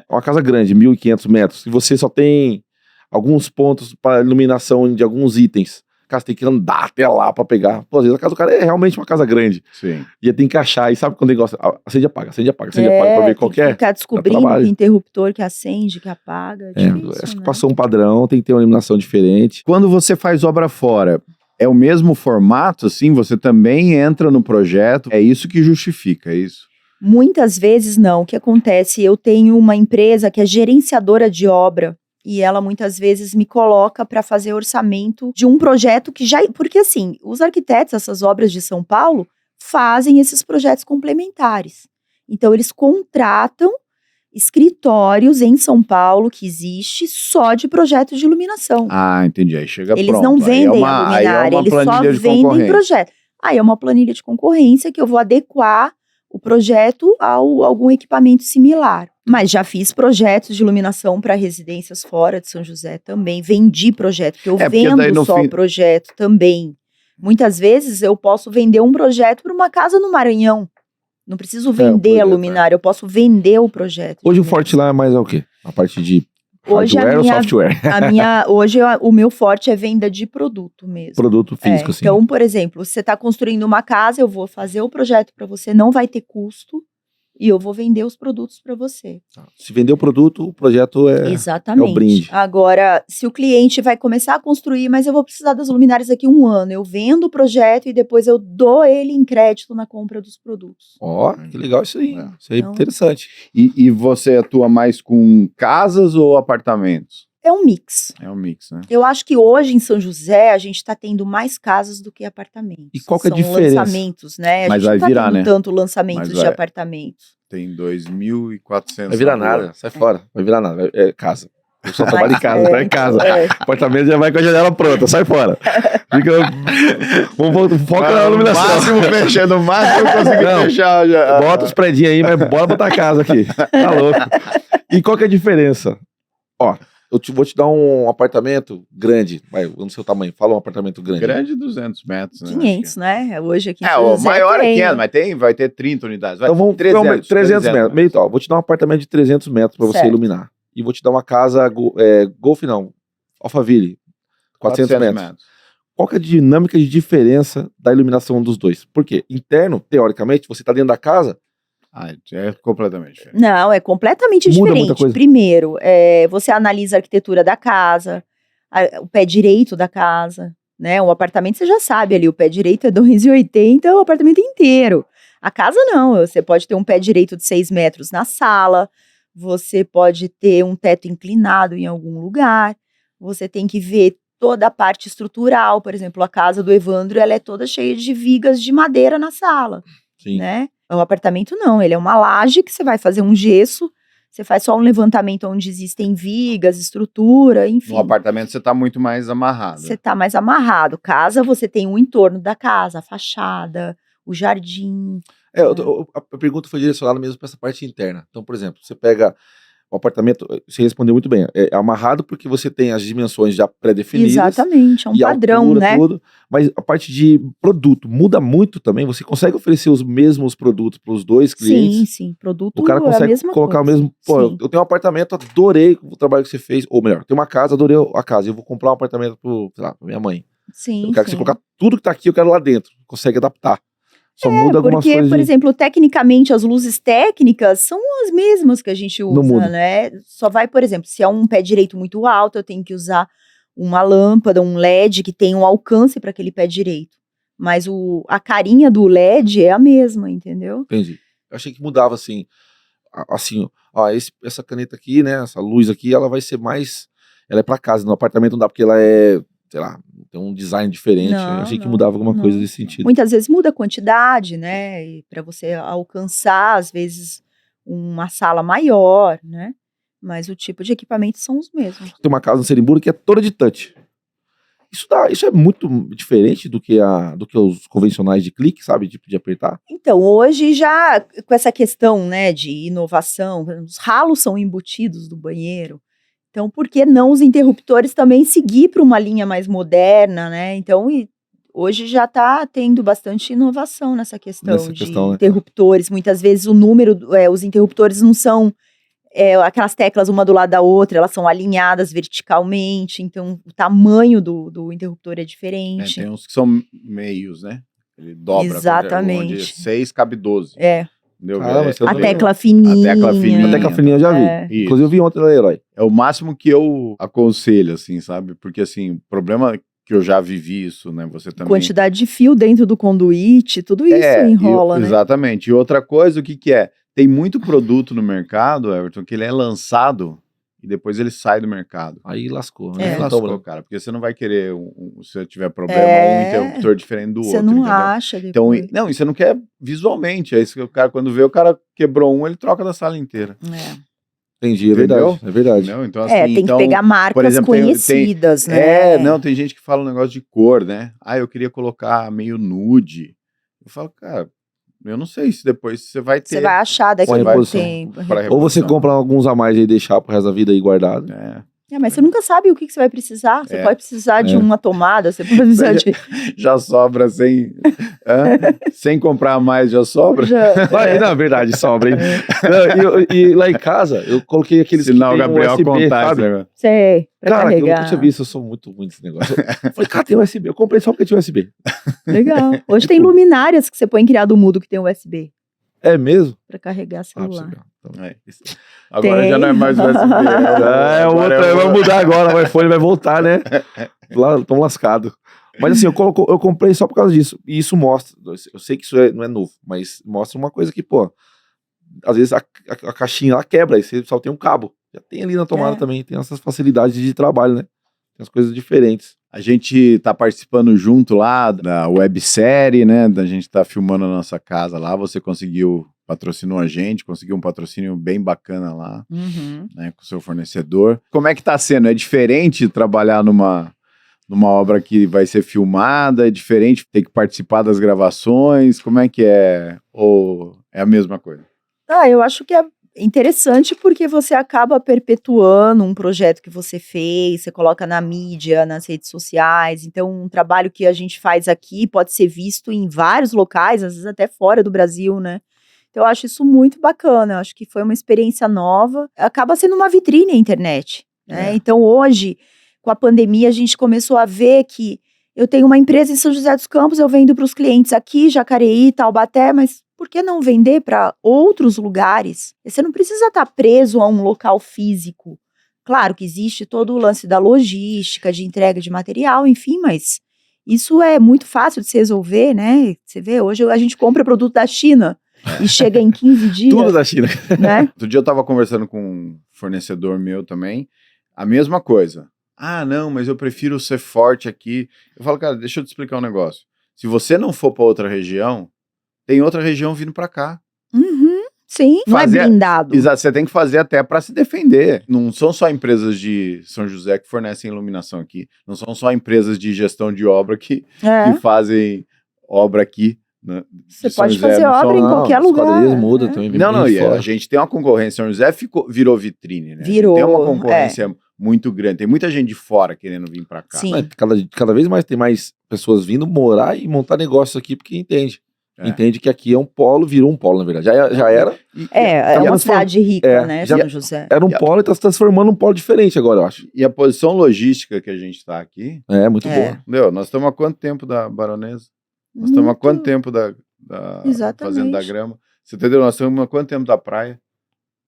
Uma casa grande, 1.500 metros, e você só tem alguns pontos para iluminação de alguns itens. Cara, você tem que andar até lá pra pegar. Pô, às vezes a casa do cara é realmente uma casa grande. Sim. E tem que achar, e sabe quando ele gosta? Acende e apaga pra ver qual que Tem é. que ficar descobrindo trabalho. que interruptor que acende, que apaga. É difícil, Acho que né? passou um padrão, tem que ter uma iluminação diferente. Quando você faz obra fora, é o mesmo formato, assim? Você também entra no projeto? É isso que justifica, é isso? Muitas vezes não. O que acontece? Eu tenho uma empresa que é gerenciadora de obra e ela muitas vezes me coloca para fazer orçamento de um projeto que já... Porque assim, os arquitetos, essas obras de São Paulo, fazem esses projetos complementares. Então eles contratam escritórios em São Paulo que existe só de projetos de iluminação. Ah, entendi. Aí chega Eles pronto. não Aí vendem a aí luminária, eles só planilha de vendem concorrência. projeto. Aí é uma planilha de concorrência que eu vou adequar o projeto a algum equipamento similar. Mas já fiz projetos de iluminação para residências fora de São José também. Vendi projeto, porque eu porque daí vendo no só fim- projeto também. Muitas vezes eu posso vender um projeto para uma casa no Maranhão. Não preciso vender a projeto, luminária, eu posso vender o projeto. Hoje o de forte lá é mais o quê? A parte de Hoje hardware ou software? Hoje o meu forte é venda de produto mesmo. Produto físico, assim. Então, por exemplo, você está construindo uma casa, eu vou fazer o projeto para você, não vai ter custo e eu vou vender os produtos para você. Se vender o produto, o projeto Exatamente. é o brinde. Agora, se o cliente vai começar a construir, mas eu vou precisar das luminárias daqui a 1 ano, eu vendo o projeto e depois eu dou ele em crédito na compra dos produtos. Ó, que legal isso aí. É. Isso aí é Então- interessante. E você atua mais com casas ou apartamentos? É um mix. É um mix, né? Eu acho que hoje em São José a gente está tendo mais casas do que apartamentos. E qual que é a São diferença? lançamentos, né? Mas a vai gente não virar, tá tendo né? tanto lançamentos Mas de vai. apartamentos. Tem 2.400. Vai virar na rua. nada, sai fora. Vai virar nada, é casa. Eu só trabalho em casa, tá em casa. É. Apartamento já vai com a janela pronta, sai fora. Foca na iluminação. No máximo eu consegui Não. fechar já. Bota os predinhos aí, mas bora botar a casa aqui. Tá louco. E qual que é a diferença? Ó, vou te dar um apartamento grande. Vai, no seu tamanho. Fala um apartamento grande. Grande 200 metros, né? 500, né? Hoje aqui em É, São o José maior é tem. 500, mas vai ter 30 unidades. Vai, Então vamos 300 metros. Meio, ó, vou te dar um apartamento de 300 metros pra você Certo. iluminar. E vou te dar uma casa Golf não, Alphaville, 400 metros. Qual que é a dinâmica de diferença da iluminação dos dois? Porque interno, teoricamente, você tá dentro da casa, É completamente diferente. Não, é completamente Muda muita diferente. coisa. Primeiro, você analisa a arquitetura da casa, o pé direito da casa, né? O apartamento você já sabe ali, o pé direito é 2,80, o apartamento inteiro. A casa não, você pode ter um pé direito de 6 metros na sala, você pode ter um teto inclinado em algum lugar, você tem que ver toda a parte estrutural, por exemplo, a casa do Evandro, ela é toda cheia de vigas de madeira na sala, Sim. né? O apartamento não, ele é uma laje que você vai fazer um gesso, você faz só um levantamento onde existem vigas, estrutura, enfim. No apartamento você tá muito mais amarrado. Você tá mais amarrado. Casa, você tem o entorno da casa, a fachada, o jardim. A pergunta foi direcionada mesmo para essa parte interna. Então, por exemplo, você pega o apartamento, você respondeu muito bem, é amarrado porque você tem as dimensões já pré-definidas. Exatamente, é um e a padrão, altura, né? tudo, mas a parte de produto muda muito também. Você consegue oferecer os mesmos produtos para os dois clientes? Sim, sim. Produto O cara é a consegue mesma colocar coisa. o mesmo. Pô, Sim. eu tenho um apartamento, adorei o trabalho que você fez. Ou melhor, tenho uma casa, adorei a casa. Eu vou comprar um apartamento pra minha mãe. Sim, Eu quero que sim. você colocar tudo que tá aqui, eu quero lá dentro. Consegue adaptar. Só muda algumas Porque, coisas. por exemplo, tecnicamente, as luzes técnicas são as mesmas que a gente usa, muda. né? Só vai, por exemplo, se é um pé direito muito alto, eu tenho que usar uma lâmpada, um LED que tenha um alcance para aquele pé direito. Mas a carinha do LED é a mesma, entendeu? Entendi. Eu achei que mudava assim. Assim, ó, essa caneta aqui, né? Essa luz aqui, ela vai ser mais. Ela é pra casa. No apartamento não dá porque ela é, sei lá, tem um design diferente. Eu achei que mudava alguma coisa desse sentido. Muitas vezes muda a quantidade, né? Para você alcançar, às vezes, uma sala maior, né? Mas o tipo de equipamento são os mesmos. Tem uma casa no Serimburgo que é toda de touch. Isso é muito diferente do que os convencionais de clique, sabe? Tipo de apertar. Então, hoje já com essa questão, né, de inovação, os ralos são embutidos do banheiro. Então, por que não os interruptores também seguir para uma linha mais moderna, né? Então, hoje já está tendo bastante inovação nessa questão de né? interruptores. Muitas vezes o número, os interruptores não são aquelas teclas uma do lado da outra, elas são alinhadas verticalmente, então o tamanho do interruptor é diferente. Tem uns que são meios, né? Ele dobra. Exatamente. Onde 6 cabe 12. Entendeu? A tecla fininha. A tecla fininha. A tecla fininha eu já vi. Inclusive eu vi ontem na Herói. É o máximo que eu aconselho, assim, sabe? Porque, assim, o problema que eu já vivi isso, né? Você também... Quantidade de fio dentro do conduíte, tudo isso enrola, né? Exatamente. E outra coisa, o que é? Tem muito produto no mercado, Everton, que ele é lançado e depois ele sai do mercado. Aí lascou. Aí lascou, cara. Porque você não vai querer, se você tiver problema, um interruptor diferente do outro. Você não entendeu? acha depois. Então, não, e você não quer visualmente. É isso que o cara, quando vê, o cara quebrou um, ele troca da sala inteira. Entendi, é verdade. É verdade. Não, então, assim, tem que pegar marcas por exemplo, conhecidas, né? Não, tem gente que fala um negócio de cor, né? Eu queria colocar meio nude. Eu falo, cara, eu não sei se depois você vai ter. Você vai achar daqui a um tempo. Ou você compra alguns a mais e deixar pro resto da vida aí guardado. Mas você nunca sabe o que você vai precisar. Você pode precisar de uma tomada, você pode precisar de... Já sobra sem comprar mais, já sobra? Não, é verdade, sobra, hein? E lá em casa, eu coloquei aqueles Sinal Gabriel contar, né? Sei, pra cara, carregar. eu nunca tinha visto, eu sou muito ruim desse negócio. Eu falei, cara, tem USB. Eu comprei só porque tinha USB. Legal. Hoje tem luminárias que você põe em criado mudo que tem USB. É mesmo? Pra carregar celular. Agora já não é mais USB. Vai mudar agora, o iPhone vai voltar, né? Tão lascado. Mas assim, eu comprei só por causa disso. E isso mostra, eu sei que isso não é novo, mas mostra uma coisa que, pô, às vezes a caixinha lá quebra, aí você só tem um cabo. Já tem ali na tomada também, tem essas facilidades de trabalho, né? Tem as coisas diferentes. A gente tá participando junto lá da websérie, né? A gente tá filmando a nossa casa lá. Você patrocinou a gente, conseguiu um patrocínio bem bacana lá, né? Com o seu fornecedor. Como é que tá sendo? É diferente trabalhar numa obra que vai ser filmada? É diferente ter que participar das gravações? Como é que é? Ou é a mesma coisa? Eu acho que é interessante porque você acaba perpetuando um projeto que você fez, você coloca na mídia, nas redes sociais. Então, um trabalho que a gente faz aqui pode ser visto em vários locais, às vezes até fora do Brasil, né? Então, eu acho isso muito bacana. Eu acho que foi uma experiência nova. Acaba sendo uma vitrine a internet, né? Então, hoje, com a pandemia, a gente começou a ver que eu tenho uma empresa em São José dos Campos, eu vendo para os clientes aqui, Jacareí, Taubaté, mas por que não vender para outros lugares? Você não precisa estar preso a um local físico. Claro que existe todo o lance da logística, de entrega de material, enfim, mas isso é muito fácil de se resolver, né? Você vê, hoje a gente compra produto da China e chega em 15 dias. Tudo da China. Né? Outro dia eu tava conversando com um fornecedor meu também, a mesma coisa. Ah, não, mas eu prefiro ser forte aqui. Eu falo, cara, deixa eu te explicar um negócio. Se você não for para outra região, tem outra região vindo para cá. Uhum, sim, não é blindado. Exato, você tem que fazer até para se defender. Não são só empresas de São José que fornecem iluminação aqui. Não são só empresas de gestão de obra que fazem obra aqui. Né, você pode fazer obra em qualquer lugar. Os quadrilhas mudam também. Não, e a gente tem uma concorrência. São José virou vitrine, né? Virou, tem uma concorrência muito grande. Tem muita gente de fora querendo vir para cá. Sim. Cada vez mais tem mais pessoas vindo morar e montar negócios aqui porque entende. Entende que aqui é um polo, virou um polo, na verdade. Já era. É uma cidade rica, né, São José. Era um polo e está se transformando num polo diferente agora, eu acho. E a posição logística que a gente está aqui... É, muito boa. Meu, nós estamos há quanto tempo da Baronesa? Nós estamos há quanto tempo da Fazenda da Grama? Você entendeu? Nós estamos há quanto tempo da praia?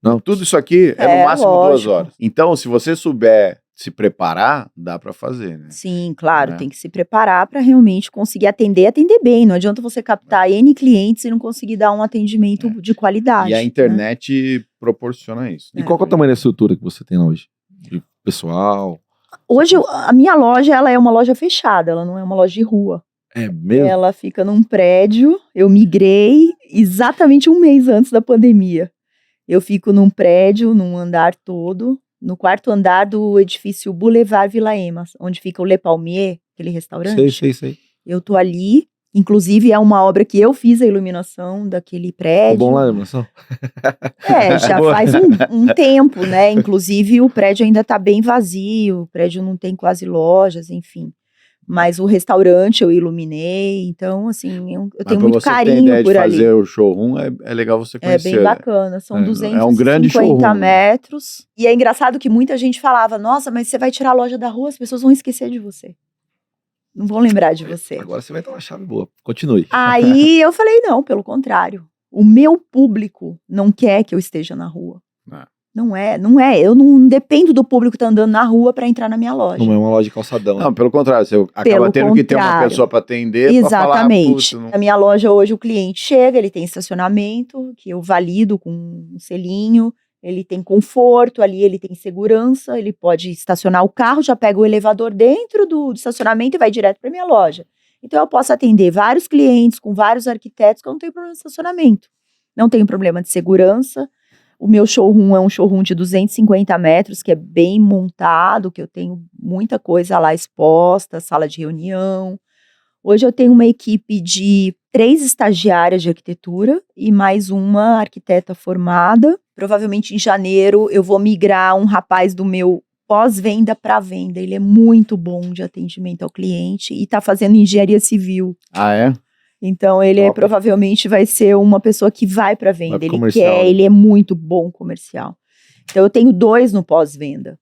Não. Tudo isso aqui é no máximo lógico. 2 horas. Então, se você souber se preparar, dá para fazer, né? Sim, claro, tem que se preparar para realmente conseguir atender bem. Não adianta você captar N clientes e não conseguir dar um atendimento de qualidade. E a internet proporciona isso. E qual que é o tamanho da estrutura que você tem lá hoje? De pessoal? Hoje, a minha loja, ela é uma loja fechada, ela não é uma loja de rua. É mesmo? Ela fica num prédio, eu migrei exatamente 1 mês antes da pandemia. Eu fico num prédio, num andar todo, no 4º andar do edifício Boulevard Vila Emas, onde fica o Le Palmier, aquele restaurante. Sei. Eu tô ali, inclusive é uma obra que eu fiz a iluminação daquele prédio. Bom lá a iluminação? Já faz um tempo, né? Inclusive o prédio ainda tá bem vazio, o prédio não tem quase lojas, enfim. Mas o restaurante eu iluminei, então assim, eu tenho muito carinho por ali. Fazer o showroom é legal você conhecer. É bem bacana, são 250 um grande showroom, metros. E é engraçado que muita gente falava, nossa, mas você vai tirar a loja da rua, as pessoas vão esquecer de você. Não vão lembrar de você. Agora você vai ter uma chave boa, continue. Aí eu falei, não, pelo contrário. O meu público não quer que eu esteja na rua. Não é. Eu não dependo do público que tá andando na rua para entrar na minha loja. Não é uma loja de calçadão. Não, pelo contrário, você acaba tendo que ter uma pessoa para atender. Exatamente. Na minha loja hoje o cliente chega, ele tem estacionamento, que eu valido com um selinho, ele tem conforto ali, ele tem segurança, ele pode estacionar o carro, já pega o elevador dentro do estacionamento e vai direto para minha loja. Então eu posso atender vários clientes com vários arquitetos que eu não tenho problema de estacionamento. Não tenho problema de segurança. O meu showroom é um showroom de 250 metros, que é bem montado, que eu tenho muita coisa lá exposta, sala de reunião. Hoje eu tenho uma equipe de 3 estagiárias de arquitetura e mais uma arquiteta formada. Provavelmente em janeiro eu vou migrar um rapaz do meu pós-venda para venda. Ele é muito bom de atendimento ao cliente e está fazendo engenharia civil. Ah, é? Então ele provavelmente vai ser uma pessoa que vai para venda, ele é muito bom comercial. Então eu tenho 2 no pós-venda.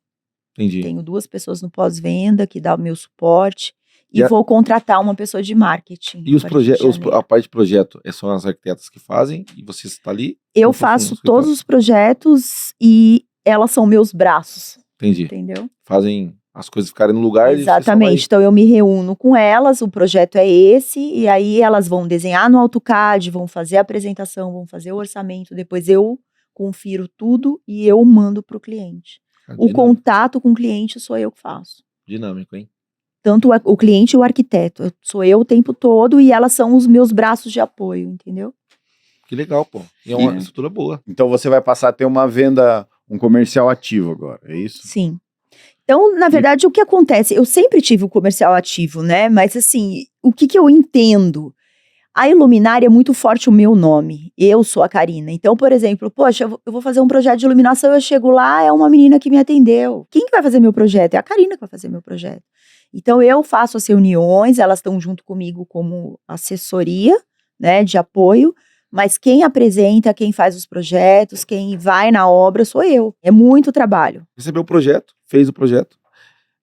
Entendi. Tenho 2 pessoas no pós-venda que dá o meu suporte e vou contratar uma pessoa de marketing. E a parte de projeto, são as arquitetas que fazem e você está ali? Eu faço todos os projetos e elas são meus braços. Entendi. Entendeu? Fazem as coisas ficarem no lugar. Exatamente, então eu me reúno com elas, o projeto é esse, e aí elas vão desenhar no AutoCAD, vão fazer a apresentação, vão fazer o orçamento, depois eu confiro tudo e eu mando para o cliente. O contato com o cliente sou eu que faço. Dinâmico, hein? Tanto o cliente e o arquiteto, sou eu o tempo todo e elas são os meus braços de apoio, entendeu? Que legal, pô, e é uma estrutura boa. Então você vai passar a ter uma venda, um comercial ativo agora, é isso? Sim. Então, na verdade, o que acontece? Eu sempre tive o comercial ativo, né? Mas, assim, o que eu entendo? A Iluminari é muito forte o meu nome. Eu sou a Karina. Então, por exemplo, poxa, eu vou fazer um projeto de iluminação, eu chego lá, é uma menina que me atendeu. Quem que vai fazer meu projeto? É a Karina que vai fazer meu projeto. Então, eu faço as reuniões, elas estão junto comigo como assessoria, né, de apoio. Mas quem apresenta, quem faz os projetos, quem vai na obra sou eu. É muito trabalho. Recebeu o projeto, fez o projeto,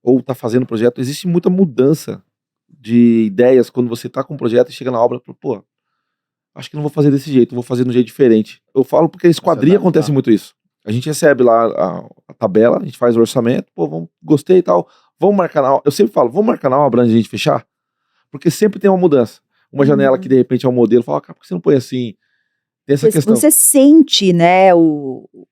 ou está fazendo o projeto. Existe muita mudança de ideias quando você está com o projeto e chega na obra e fala, pô, acho que não vou fazer desse jeito, vou fazer de um jeito diferente. Eu falo porque a esquadria adaptar. acontece muito isso. A gente recebe lá a tabela, a gente faz o orçamento, pô, gostei e tal, vamos marcar na hora. Eu sempre falo, vamos marcar na obra antes de a gente fechar? Porque sempre tem uma mudança. Uma janela que de repente é um modelo, fala, cara, por que você não põe assim? Tem essa questão. Você sente, né,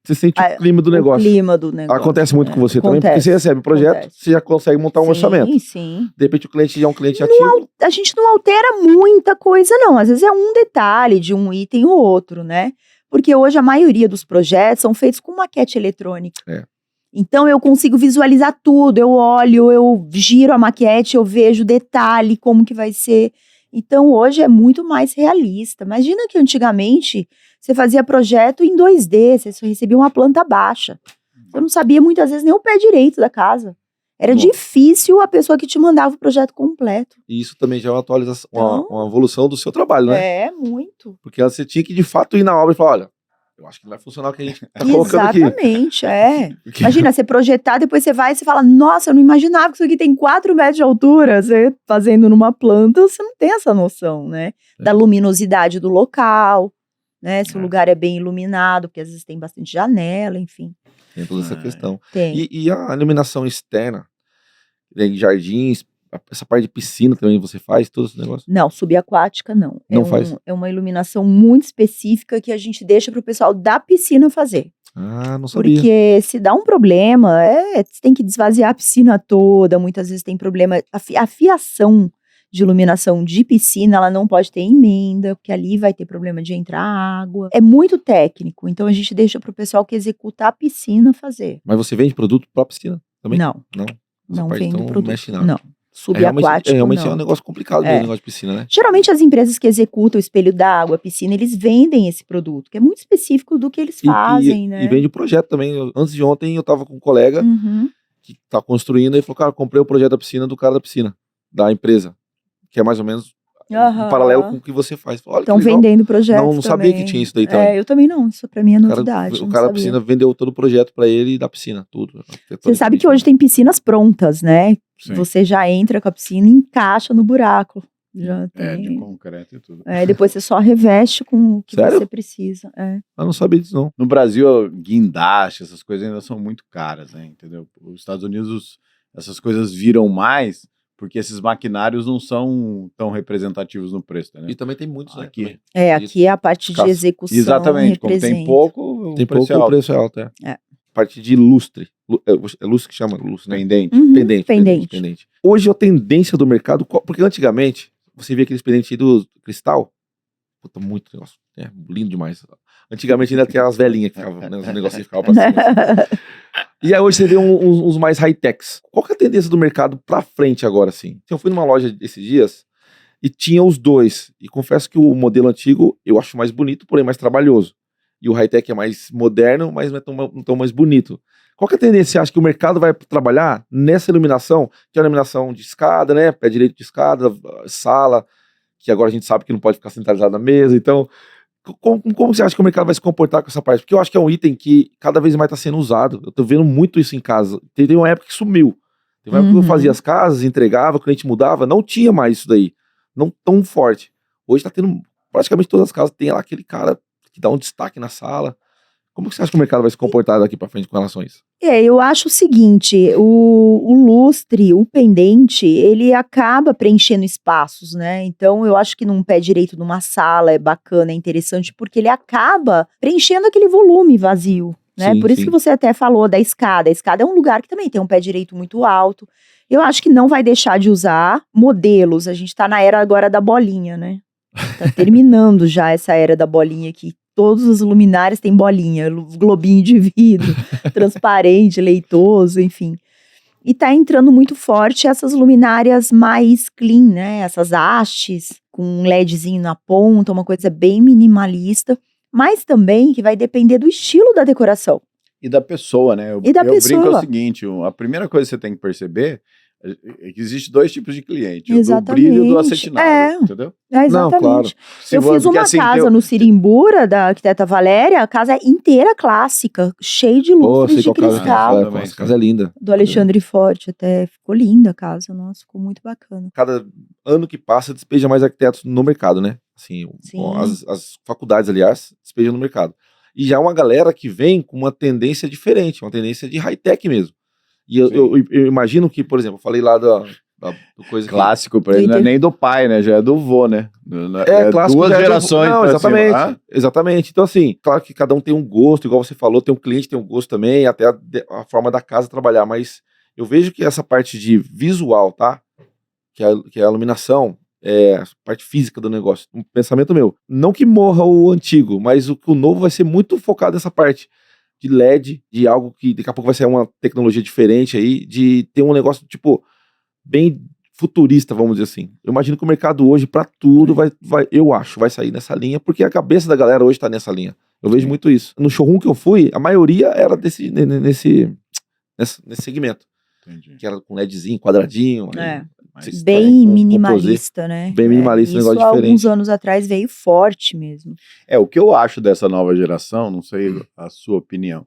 Você sente o clima do negócio. O clima do negócio. Acontece muito com você também, porque Acontece. você recebe o projeto, Acontece. você já consegue montar um orçamento. Sim, sim. De repente o cliente já é um cliente ativo. A gente não altera muita coisa, não. Às vezes é um detalhe de um item ou outro, né? Porque hoje a maioria dos projetos são feitos com maquete eletrônica. É. Então eu consigo visualizar tudo, eu olho, eu giro a maquete, eu vejo detalhe, como que vai ser. Então hoje é muito mais realista. Imagina que antigamente você fazia projeto em 2D, você só recebia uma planta baixa. Você não sabia muitas vezes nem o pé direito da casa. Era Bom. difícil a pessoa que te mandava o projeto completo. E isso também já é uma atualização, Então, uma evolução do seu trabalho, né? É, muito. Porque você tinha que de fato ir na obra e falar, olha, eu acho que não vai funcionar o que a gente tá colocando aqui. Exatamente, é. Porque- Imagina, você projetar, depois você vai e você fala, nossa, eu não imaginava que isso aqui tem 4 metros de altura. Você fazendo numa planta, você não tem essa noção, né? Da luminosidade do local, né? Se o lugar é bem iluminado, porque às vezes tem bastante janela, enfim. Tem toda essa questão. Tem. E a iluminação externa, em jardins, essa parte de piscina também você faz, todos os negócios? Não, subaquática não. Não faz? É uma iluminação muito específica que a gente deixa para o pessoal da piscina fazer. Ah, não sabia. Porque se dá um problema, você tem que desvaziar a piscina toda, muitas vezes tem problema. A fiação de iluminação de piscina, ela não pode ter emenda, porque ali vai ter problema de entrar água. É muito técnico, então a gente deixa para o pessoal que executa a piscina fazer. Mas você vende produto pra piscina também? Não, Não? Essa não parte, vendo então, produto. mexe nada. Não, subaquático realmente não. é um negócio complicado É. o negócio de piscina, né? Geralmente as empresas que executam o espelho d'água, a piscina, eles vendem esse produto, que é muito específico do que eles fazem, né? E vende o projeto também. Antes de ontem eu tava com um colega Uhum. que tá construindo e falou, cara, comprei o projeto da piscina do cara da piscina, da empresa, que é mais ou menos em Aham. paralelo com o que você faz. Falei, olha que Estão legal. vendendo projetos Não sabia também. que tinha isso daí também. Eu também não. Isso pra mim é O novidade. cara não da sabia. piscina vendeu todo o projeto pra ele e da piscina, tudo. Você sabe que hoje tem piscinas prontas, né? Sim. Você já entra com a piscina e encaixa no buraco. Já É, de tem. concreto e tudo. Depois você só reveste com o que Sério? você precisa. Eu não sabia disso, não. No Brasil, guindaste, essas coisas ainda são muito caras, né? Entendeu? Os Estados Unidos, essas coisas viram mais porque esses maquinários não são tão representativos no preço, né? E também tem muitos, né? Aqui. também. Aqui é a parte de Escasso. execução. Exatamente, como tem representa. pouco, Tem o preço pouco, é o alto. preço é alto, é. É. Parte de lustre. É lustre que chama lustre, né? Pendente. Uhum, Pendente. Hoje a tendência do mercado, porque antigamente você via aqueles pendentes aí do cristal, puta, muito negócio, lindo demais. Antigamente ainda tinha as velhinhas que ficavam, né, os negocinhos ficavam pra cima. Assim. E aí hoje você vê uns mais high-techs. Qual que é a tendência do mercado pra frente agora, assim? Eu fui numa loja esses dias e tinha os dois. E confesso que o modelo antigo eu acho mais bonito, porém mais trabalhoso. E o high-tech é mais moderno, mas não é tão mais bonito. Qual que é a tendência? Você acha que o mercado vai trabalhar nessa iluminação, que é a iluminação de escada, né? Pé direito de escada, sala, que agora a gente sabe que não pode ficar centralizado na mesa. Então, como você acha que o mercado vai se comportar com essa parte? Porque eu acho que é um item que cada vez mais está sendo usado. Eu tô vendo muito isso em casa. Teve uma época que sumiu. Teve uma época que eu fazia as casas, entregava, o cliente mudava, não tinha mais isso daí. Não tão forte. Hoje tá tendo, praticamente todas as casas tem lá aquele cara que dá um destaque na sala. Como que você acha que o mercado vai se comportar daqui para frente com relação a isso? Eu acho o seguinte, o lustre, o pendente, ele acaba preenchendo espaços, né? Então, eu acho que num pé direito numa sala é bacana, é interessante, porque ele acaba preenchendo aquele volume vazio, né? Sim, Por isso sim. que você até falou da escada. A escada é um lugar que também tem um pé direito muito alto. Eu acho que não vai deixar de usar modelos. A gente tá na era agora da bolinha, né? Tá terminando já essa era da bolinha aqui. Todos os luminárias têm bolinha, globinho de vidro, transparente, leitoso, enfim. E tá entrando muito forte essas luminárias mais clean, né? Essas hastes, com um LEDzinho na ponta, uma coisa bem minimalista. Mas também que vai depender do estilo da decoração. E da pessoa, né? E da eu brinco é o pessoa. seguinte, a primeira coisa que você tem que perceber, Existe dois tipos de cliente, o do Exatamente. brilho e do acetinado, entendeu? Exatamente. claro. Eu fiz uma assim, casa no Sirimbura, da arquiteta Valéria, a casa inteira clássica, cheia de Pô, lustres sei de qual casa cristal. também. essa casa é linda. Do Alexandre Forte, até ficou linda a casa, nossa, ficou muito bacana. Cada ano que passa, despeja mais arquitetos no mercado, né? Assim, Sim. as faculdades, aliás, despejam no mercado. E já é uma galera que vem com uma tendência diferente, uma tendência de high-tech mesmo. E eu imagino que, por exemplo, eu falei lá do coisa Clássico pra ele, não é nem do pai, né? Já é do vô, né? clássico duas já é do- gerações. Não, pra exatamente. cima. Ah, Exatamente. Então, assim, claro que cada um tem um gosto, igual você falou, tem um cliente tem um gosto também, até a forma da casa trabalhar, mas eu vejo que essa parte de visual, tá? Que é a iluminação, a parte física do negócio, um pensamento meu. Não que morra o antigo, mas o novo vai ser muito focado nessa parte de LED, de algo que daqui a pouco vai ser uma tecnologia diferente aí, de ter um negócio, tipo, bem futurista, vamos dizer assim. Eu imagino que o mercado hoje, pra tudo, eu acho, vai sair nessa linha, porque a cabeça da galera hoje tá nessa linha. Eu vejo muito isso. No showroom que eu fui, a maioria era nesse segmento. entendi. Que era com LEDzinho, quadradinho. Mas Bem com minimalista, né? Bem minimalista, um Isso negócio há alguns diferente. anos atrás veio forte mesmo. o que eu acho dessa nova geração, não sei a sua opinião,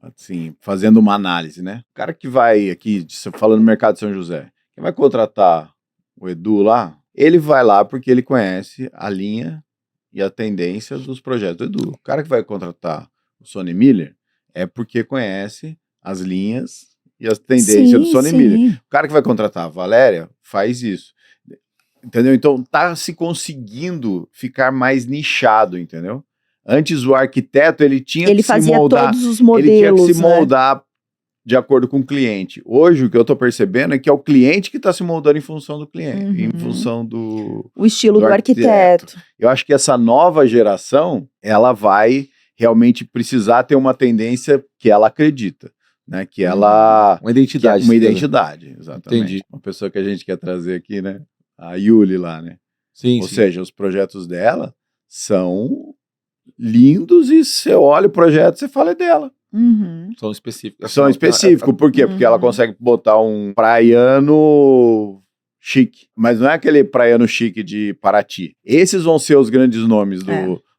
assim, fazendo uma análise, né? O cara que vai aqui, falando no mercado de São José, que vai contratar o Edu lá, ele vai lá porque ele conhece a linha e a tendência dos projetos do Edu. O cara que vai contratar o Sony Miller é porque conhece as linhas e as tendências do Sony Miller. O cara que vai contratar a Valéria faz isso. Entendeu? Então tá se conseguindo ficar mais nichado, entendeu? Antes o arquiteto ele tinha Ele que se fazia moldar, todos os modelos, ele tinha que se né? moldar de acordo com o cliente. Hoje o que eu tô percebendo é que é o cliente que está se moldando em função do cliente, em função do O estilo do arquiteto. arquiteto. Eu acho que essa nova geração, ela vai realmente precisar ter uma tendência que ela acredita, né? Que ela Uma identidade. uma identidade, exatamente. Entendi. Uma pessoa que a gente quer trazer aqui, né? A Yuli lá, né? Sim, Ou sim. seja, os projetos dela são lindos e você olha o projeto e você fala é dela. Uhum. São específicos. São específicos, por quê? Porque ela consegue botar um praiano chique, mas não é aquele praiano chique de Paraty. Esses vão ser os grandes nomes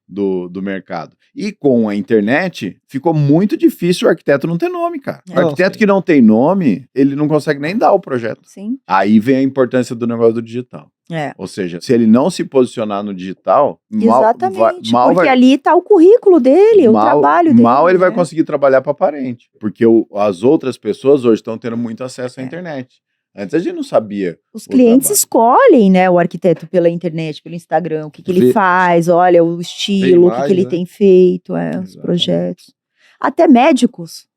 do mercado. E com a internet, ficou muito difícil o arquiteto não ter nome, cara. O arquiteto que não tem nome, ele não consegue nem dar o projeto. Sim. Aí vem a importância do negócio do digital. Ou seja, se ele não se posicionar no digital, Exatamente, mal porque vai... ali está o currículo dele, o trabalho dele. Mal ele vai né? conseguir trabalhar para parente. Porque as outras pessoas hoje estão tendo muito acesso à internet. Antes a gente não sabia. Os clientes escolhem, né, o arquiteto pela internet, pelo Instagram, o que ele faz, olha, o estilo, o que ele tem feito, os projetos. Até médicos.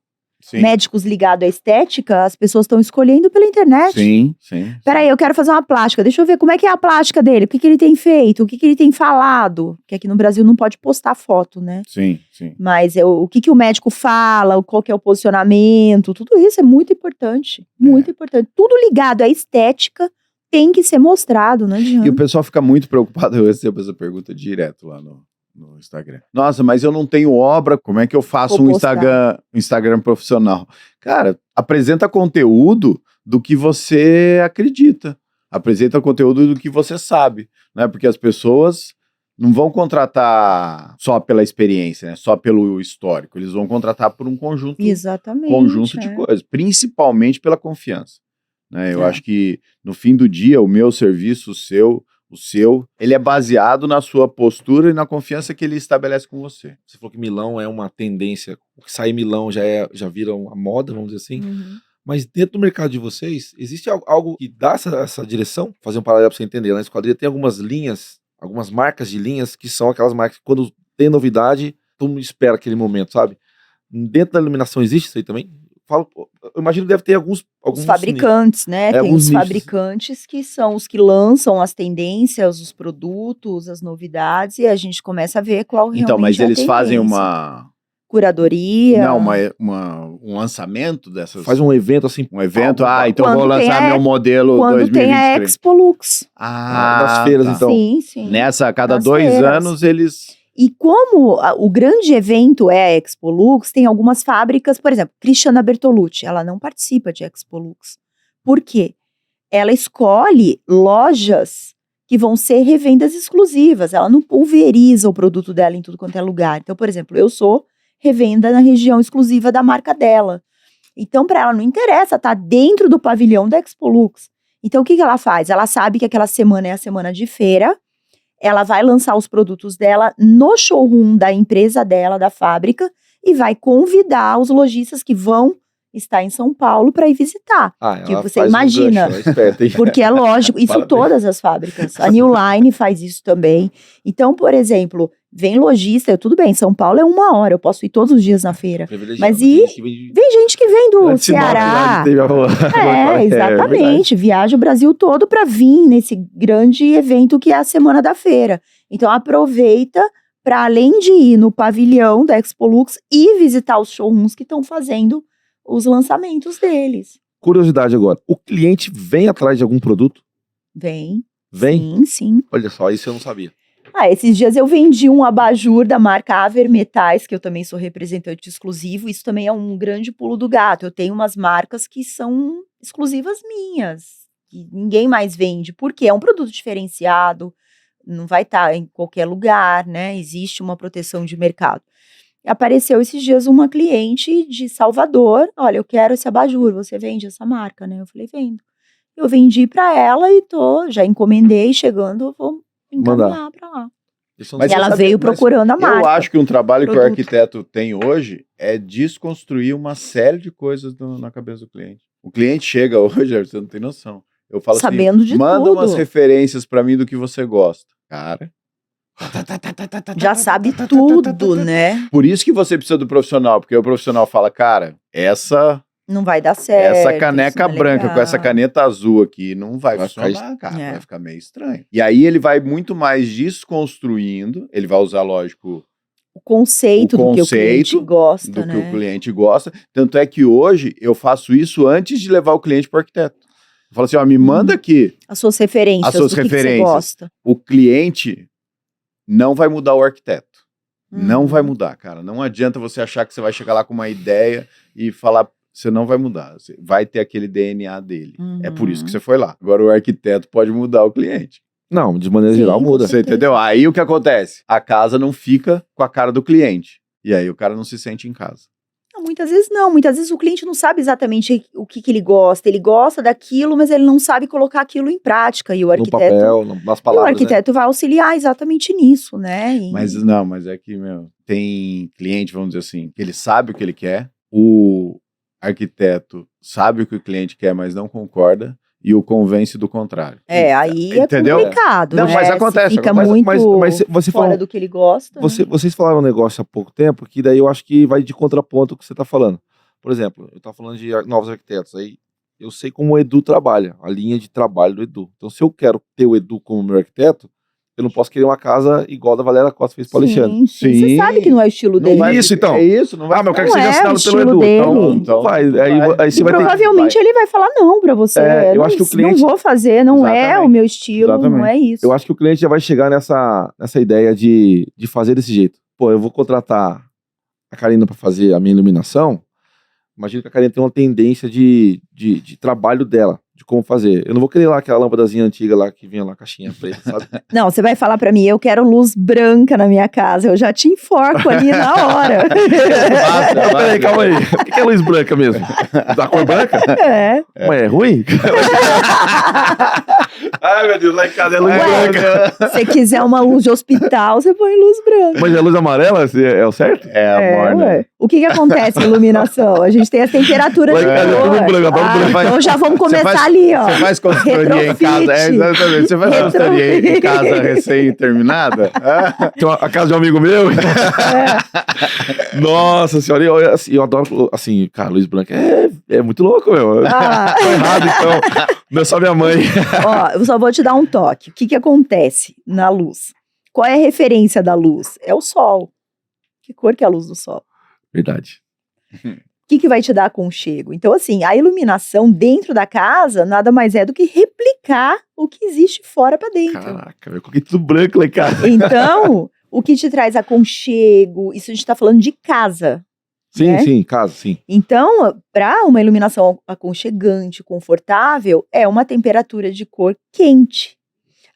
Sim. Médicos ligados à estética, as pessoas estão escolhendo pela internet. Sim, sim. Peraí, eu quero fazer uma plástica, deixa eu ver como é que é a plástica dele, o que ele tem feito, o que ele tem falado, porque aqui no Brasil não pode postar foto, né? Sim, sim. Mas o que o médico fala, qual que é o posicionamento, tudo isso é muito importante, muito importante. Tudo ligado à estética tem que ser mostrado, não adianta. E o pessoal fica muito preocupado, eu recebo essa pergunta direto lá no Instagram. Nossa, mas eu não tenho obra, como é que eu faço um Instagram profissional? Cara, apresenta conteúdo do que você acredita. Apresenta conteúdo do que você sabe, né? Porque as pessoas não vão contratar só pela experiência, né? Só pelo histórico. Eles vão contratar por um conjunto de coisas, principalmente pela confiança. Né? Eu acho que no fim do dia, o meu serviço, o seu, ele é baseado na sua postura e na confiança que ele estabelece com você. Você falou que Milão é uma tendência, o que sai em Milão já vira uma moda, vamos dizer assim. Mas dentro do mercado de vocês, existe algo que dá essa direção? Fazer um paralelo para você entender. Na esquadrilha tem algumas linhas, algumas marcas de linhas que são aquelas marcas que quando tem novidade, todo mundo espera aquele momento, sabe? Dentro da iluminação existe isso aí também? Eu imagino que deve ter alguns os fabricantes, né? Tem os fabricantes que são os que lançam as tendências, os produtos, as novidades, e a gente começa a ver qual realmente então, mas é a eles tendência. Fazem uma curadoria. Não, um lançamento dessas. Faz um evento assim. Um evento, então vou lançar meu modelo quando 2023. Tem a Expolux. Nas feiras, então. Sim, sim. Nessa, a cada 2 anos, eles... E como o grande evento é a Expolux, tem algumas fábricas, por exemplo, Cristiana Bertolucci, ela não participa de Expolux. Por quê? ela escolhe lojas que vão ser revendas exclusivas. Ela não pulveriza o produto dela em tudo quanto é lugar. Então, por exemplo, eu sou revenda na região exclusiva da marca dela. Então, para ela não interessa estar dentro do pavilhão da Expolux. Então, o que ela faz? Ela sabe que aquela semana é a semana de feira, ela vai lançar os produtos dela no showroom da empresa dela, da fábrica, e vai convidar os lojistas que vão estar em São Paulo para ir visitar. Que ela você faz um imagina. gancho, ela é esperta, hein? Porque é lógico, isso Parabéns. todas as fábricas. A New Line faz isso também. Então, por exemplo, vem lojista, tudo bem, São Paulo é 1 hora, eu posso ir todos os dias na feira. Privilegiado, Mas tem e gente que vem vem gente que vem do de Sinop, lá Ceará. de teve a- Exatamente. Viaja o Brasil todo para vir nesse grande evento que é a Semana da Feira. Então, aproveita para, além de ir no pavilhão da Expolux e visitar os showrooms que estão fazendo os lançamentos deles. Curiosidade agora, o cliente vem atrás de algum produto? Vem. Vem? Sim, sim. Olha só, isso eu não sabia. Esses dias eu vendi um abajur da marca Aver Metais, que eu também sou representante exclusivo. Isso também é um grande pulo do gato. Eu tenho umas marcas que são exclusivas minhas, que ninguém mais vende, porque é um produto diferenciado, não vai estar em qualquer lugar, né? Existe uma proteção de mercado. Apareceu esses dias uma cliente de Salvador, olha, eu quero esse abajur, você vende essa marca, né? Eu falei, vendo. Eu vendi para ela e já encomendei, chegando, eu vou encaminhar para lá. Isso eu não Mas E ela você veio sabe- mas procurando a marca. Eu acho que um trabalho que o produto. arquiteto tem hoje é desconstruir uma série de coisas na cabeça do cliente. O cliente chega hoje, você não tem noção. Eu falo Sabendo assim, de manda tudo. umas referências pra mim do que você gosta. Cara, Já sabe tudo, né? por isso que você precisa do profissional, porque o profissional fala, cara, essa Não vai dar certo. essa isso caneca não é branca legal. com essa caneta azul aqui não vai Vai ficar funcionar, cara. É. Vai ficar meio estranho. E aí ele vai muito mais desconstruindo, ele vai usar, lógico, O conceito O do que o cliente conceito gosta, do né? que o cliente gosta. Tanto é que hoje eu faço isso antes de levar o cliente para o arquiteto. Eu falo assim, ó, me manda aqui. As suas referências, As suas do que você referências. gosta. O cliente não vai mudar o arquiteto. Não Uhum. vai mudar, cara. Não adianta você achar que você vai chegar lá com uma ideia e falar, você não vai mudar. Você vai ter aquele DNA dele. É por isso que você foi lá. Agora o arquiteto pode mudar o cliente. Não, de maneira Sim, geral com muda. Você certeza. entendeu? Aí o que acontece? A casa não fica com a cara do cliente. E aí o cara não se sente em casa. Não, muitas vezes não. Muitas vezes o cliente não sabe exatamente o que ele gosta. Ele gosta daquilo, mas ele não sabe colocar aquilo em prática. E o No arquiteto, papel, nas e o palavras, né? arquiteto vai auxiliar exatamente nisso, né? E- Mas é que, meu, tem cliente, vamos dizer assim, que ele sabe o que ele quer, o arquiteto sabe o que o cliente quer, mas não concorda, e o convence do contrário. aí é Entendeu? complicado, Não, né? mas Se acontece, fica acontece. muito Mas você fora falou, do que ele gosta. né? vocês falaram um negócio há pouco tempo que daí eu acho que vai de contraponto ao que você está falando. Por exemplo, eu estava falando de novos arquitetos, aí eu sei como o Edu trabalha, a linha de trabalho do Edu. Então, se eu quero ter o Edu como meu arquiteto, eu não posso querer uma casa igual a da Valéria Costa fez para o Alexandre. Sim. Sim. Você sabe que não é o estilo Não dele. vai Isso, ficar- então. É isso, não vai Ah, mas eu quero Não que seja é o assinado pelo estilo Edu. dele. Então, vai. Aí você E vai ter que... provavelmente ele vai falar não pra você. É, eu não, acho que o não cliente- vou fazer, não é Exatamente. o meu estilo, não Exatamente. é isso. Eu acho que o cliente já vai chegar nessa ideia de fazer desse jeito. Pô, eu vou contratar a Karina para fazer a minha iluminação. Imagino que a Karina tem uma tendência de trabalho dela, de como fazer. Eu não vou querer lá aquela lâmpadazinha antiga lá que vinha lá, caixinha preta, sabe? Não, você vai falar pra mim, eu quero luz branca na minha casa, eu já te enforco ali na hora. Basta, Peraí, calma aí. O que é luz branca mesmo? Da cor branca? É. Mas é ruim? Ai, meu Deus, lá em casa é luz Ué. branca. Se você quiser uma luz de hospital, você põe luz branca. Mas é luz amarela? É o certo? É, amor, né? Ué. O que acontece em iluminação? A gente tem as temperaturas Lá de em casa é cor. tudo branco, adoro branco. Então já vamos Você começar faz- ali, ó. Você faz consultoria em casa, exatamente. Você faz consultoria em Retrofit. casa recém-terminada? Tem a casa de um amigo meu. Nossa senhora, eu adoro, assim, cara, luz branca é muito louco, meu. Ah. Tô errado, então. Não é só minha mãe. Ó, eu só vou te dar um toque. O que acontece na luz? Qual é a referência da luz? É o sol. Que cor que é a luz do sol? Verdade. O que vai te dar aconchego? Então, assim, a iluminação dentro da casa nada mais é do que replicar o que existe fora para dentro. Caraca, eu coloquei tudo branco lá em casa. Então, o que te traz aconchego, isso a gente tá falando de casa. Sim, né? sim, casa, sim. Então, para uma iluminação aconchegante, confortável, é uma temperatura de cor quente.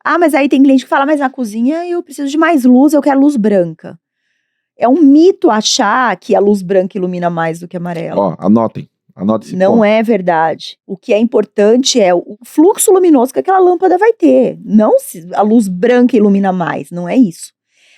Ah, mas aí tem cliente que fala, mas na cozinha eu preciso de mais luz, eu quero luz branca. É um mito achar que a luz branca ilumina mais do que a amarela. Ó, anotem esse Não ponto. é verdade. O que é importante é o fluxo luminoso que aquela lâmpada vai ter. Não se a luz branca ilumina mais, não é isso.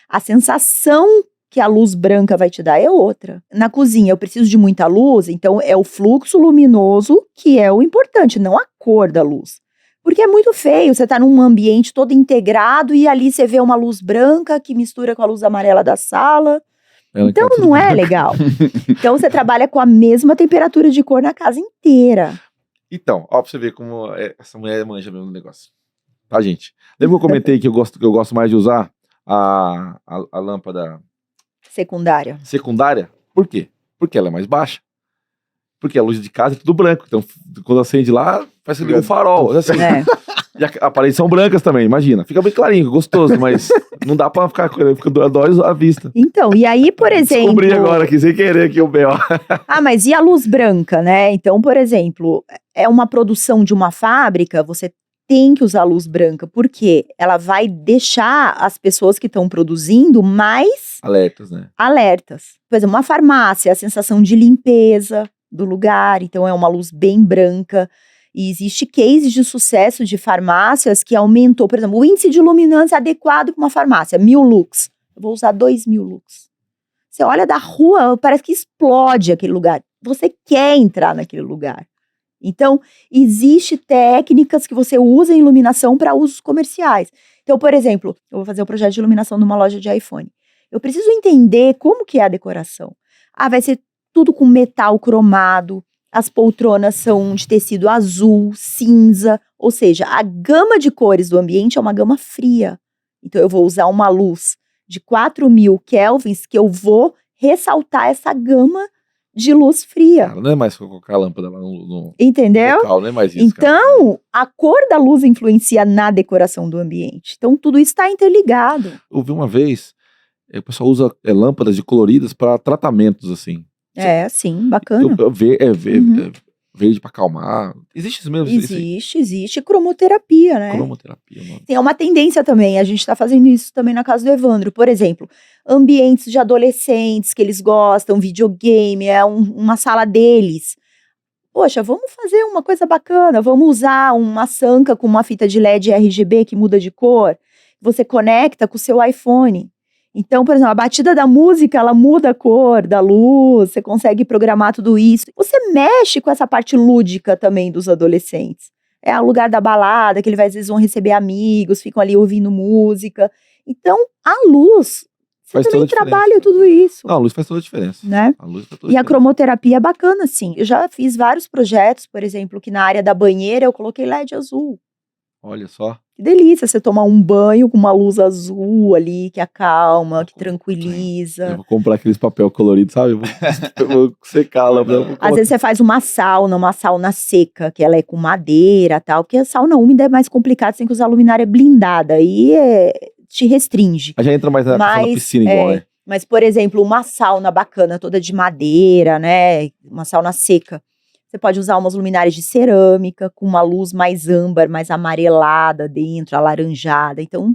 A sensação que a luz branca vai te dar é outra. Na cozinha eu preciso de muita luz, então é o fluxo luminoso que é o importante, não a cor da luz. Porque é muito feio, você tá num ambiente todo integrado e ali você vê uma luz branca que mistura com a luz amarela da sala. Ela Então quer tudo não é branco. legal. Então você trabalha com a mesma temperatura de cor na casa inteira. Então, ó, pra você ver como essa mulher manja mesmo no negócio. Tá, gente? Lembra que eu comentei que eu gosto mais de usar a lâmpada Secundária. secundária? Por quê? Porque ela é mais baixa. Porque a luz de casa é tudo branco. Então, quando acende lá, parece que liga um farol. Assim. É. E as paredes são brancas também, imagina. Fica bem clarinho, gostoso, mas não dá pra ficar dói a vista. Então, e aí, por exemplo... Descobri agora aqui, sem querer, aqui o B.O. Ah, mas e a luz branca, né? Então, por exemplo, é uma produção de uma fábrica, você tem que usar luz branca, porque ela vai deixar as pessoas que estão produzindo mais Alertas, né? alertas. Por exemplo, uma farmácia, a sensação de limpeza do lugar, então é uma luz bem branca. E existe cases de sucesso de farmácias que aumentou, por exemplo, o índice de luminância adequado para uma farmácia, 1000 lux. Eu vou usar 2000 lux. Você olha da rua, parece que explode aquele lugar. Você quer entrar naquele lugar. Então, existe técnicas que você usa em iluminação para usos comerciais. Então, por exemplo, eu vou fazer um projeto de iluminação numa loja de iPhone. Eu preciso entender como que é a decoração. Ah, vai ser tudo com metal cromado, as poltronas são de tecido azul, cinza, ou seja, a gama de cores do ambiente é uma gama fria. Então, eu vou usar uma luz de 4000 kelvins que eu vou ressaltar essa gama de luz fria. Cara, não é mais colocar a lâmpada lá no Entendeu? local, não é mais isso, cara. Então, a cor da luz influencia na decoração do ambiente. Então, tudo isso está interligado. Eu vi uma vez, o pessoal usa lâmpadas de coloridas para tratamentos, assim. É, sim, bacana. Uhum. Verde para acalmar. Existe isso mesmo? Existe cromoterapia, né? Cromoterapia, mano. Tem uma tendência também, a gente está fazendo isso também na casa do Evandro. Por exemplo, ambientes de adolescentes que eles gostam, videogame, é uma sala deles. Poxa, vamos fazer uma coisa bacana, vamos usar uma sanca com uma fita de LED RGB que muda de cor. Você conecta com o seu iPhone. Então, por exemplo, a batida da música, ela muda a cor da luz, você consegue programar tudo isso. Você mexe com essa parte lúdica também dos adolescentes. É o lugar da balada, que às vezes vão receber amigos, ficam ali ouvindo música. Então, a luz, você também trabalha tudo isso. Não, a luz faz toda a diferença. Né? A luz faz toda a E a diferença. cromoterapia é bacana, sim. Eu já fiz vários projetos, por exemplo, que na área da banheira eu coloquei LED azul. Olha só. Que delícia você tomar um banho com uma luz azul ali, que acalma, que tranquiliza. Eu vou comprar aqueles papel colorido, sabe? Eu vou secar a lâmpada. Às vezes você faz uma sauna seca, que ela é com madeira e tal, porque a sauna úmida é mais complicado, você tem que usar luminária blindada, aí te restringe. Aí já entra mais na piscina igual, né? Mas, por exemplo, uma sauna bacana, toda de madeira, né? Uma sauna seca. Você pode usar umas luminárias de cerâmica, com uma luz mais âmbar, mais amarelada dentro, alaranjada. Então,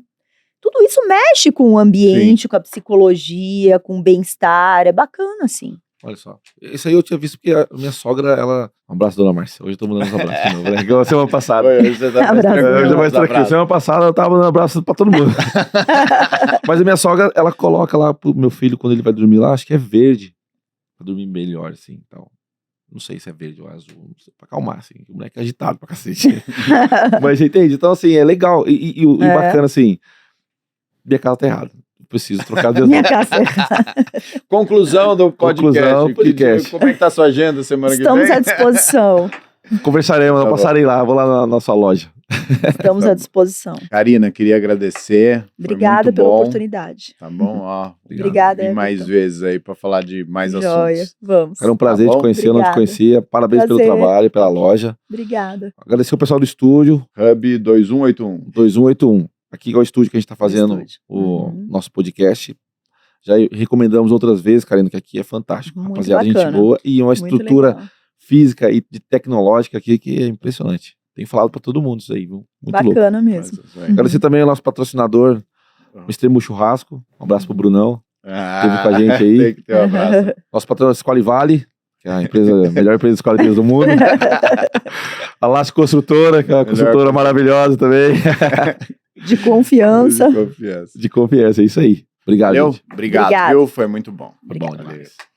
tudo isso mexe com o ambiente, com a psicologia, com o bem-estar. É bacana, assim. Olha só. Isso aí eu tinha visto porque a minha sogra, ela... Um abraço, dona Márcia. Hoje eu tô mandando uns abraços de novo, né? Igual a semana passada. Hoje você tá mais tranquilo. Semana passada eu tava dando abraço pra todo mundo. Mas a minha sogra, ela coloca lá pro meu filho, quando ele vai dormir lá, acho que é verde. Pra dormir melhor, assim, então... Não sei se é verde ou azul, não sei, pra acalmar, assim. O moleque é agitado pra cacete. Mas entende? Então, assim, é legal. E bacana, assim, minha casa tá errada. Preciso trocar de azul. Minha casa tá errada. Conclusão do podcast. Como é que tá a sua agenda semana que vem? Estamos à disposição. Conversaremos, eu passarei lá, vou lá na nossa loja. Estamos à disposição. Karina, queria agradecer. Obrigada pela oportunidade. Tá bom? Ó, obrigada. Vim mais vezes aí pra falar de mais Joia. assuntos. Vamos. Era um prazer te conhecer, eu não te conhecia. Parabéns pelo trabalho, pela loja. Obrigada. Agradecer o pessoal do estúdio. Hub 2181. 2181. Aqui é o estúdio que a gente tá fazendo o nosso podcast. Já recomendamos outras vezes, Karina, que aqui é fantástico. Muito Rapaziada, gente bacana. boa. E uma Muito estrutura legal. física e de tecnológica aqui que é impressionante. Tem falado pra todo mundo isso aí, viu? Muito louco. Bacana mesmo. Agradecer também ao nosso patrocinador, o Extremo Churrasco. Um abraço pro Brunão. Teve com a gente aí. Tem que ter um abraço. Nosso patrão Escolhe Vale, que é a melhor empresa de escola do mundo. A Laço Construtora, que é uma construtora maravilhosa também. De confiança. De confiança. De confiança, é isso aí. Obrigado, Valeu? gente. Obrigado, Obrigada. viu? Foi muito bom. Obrigada. Bom demais.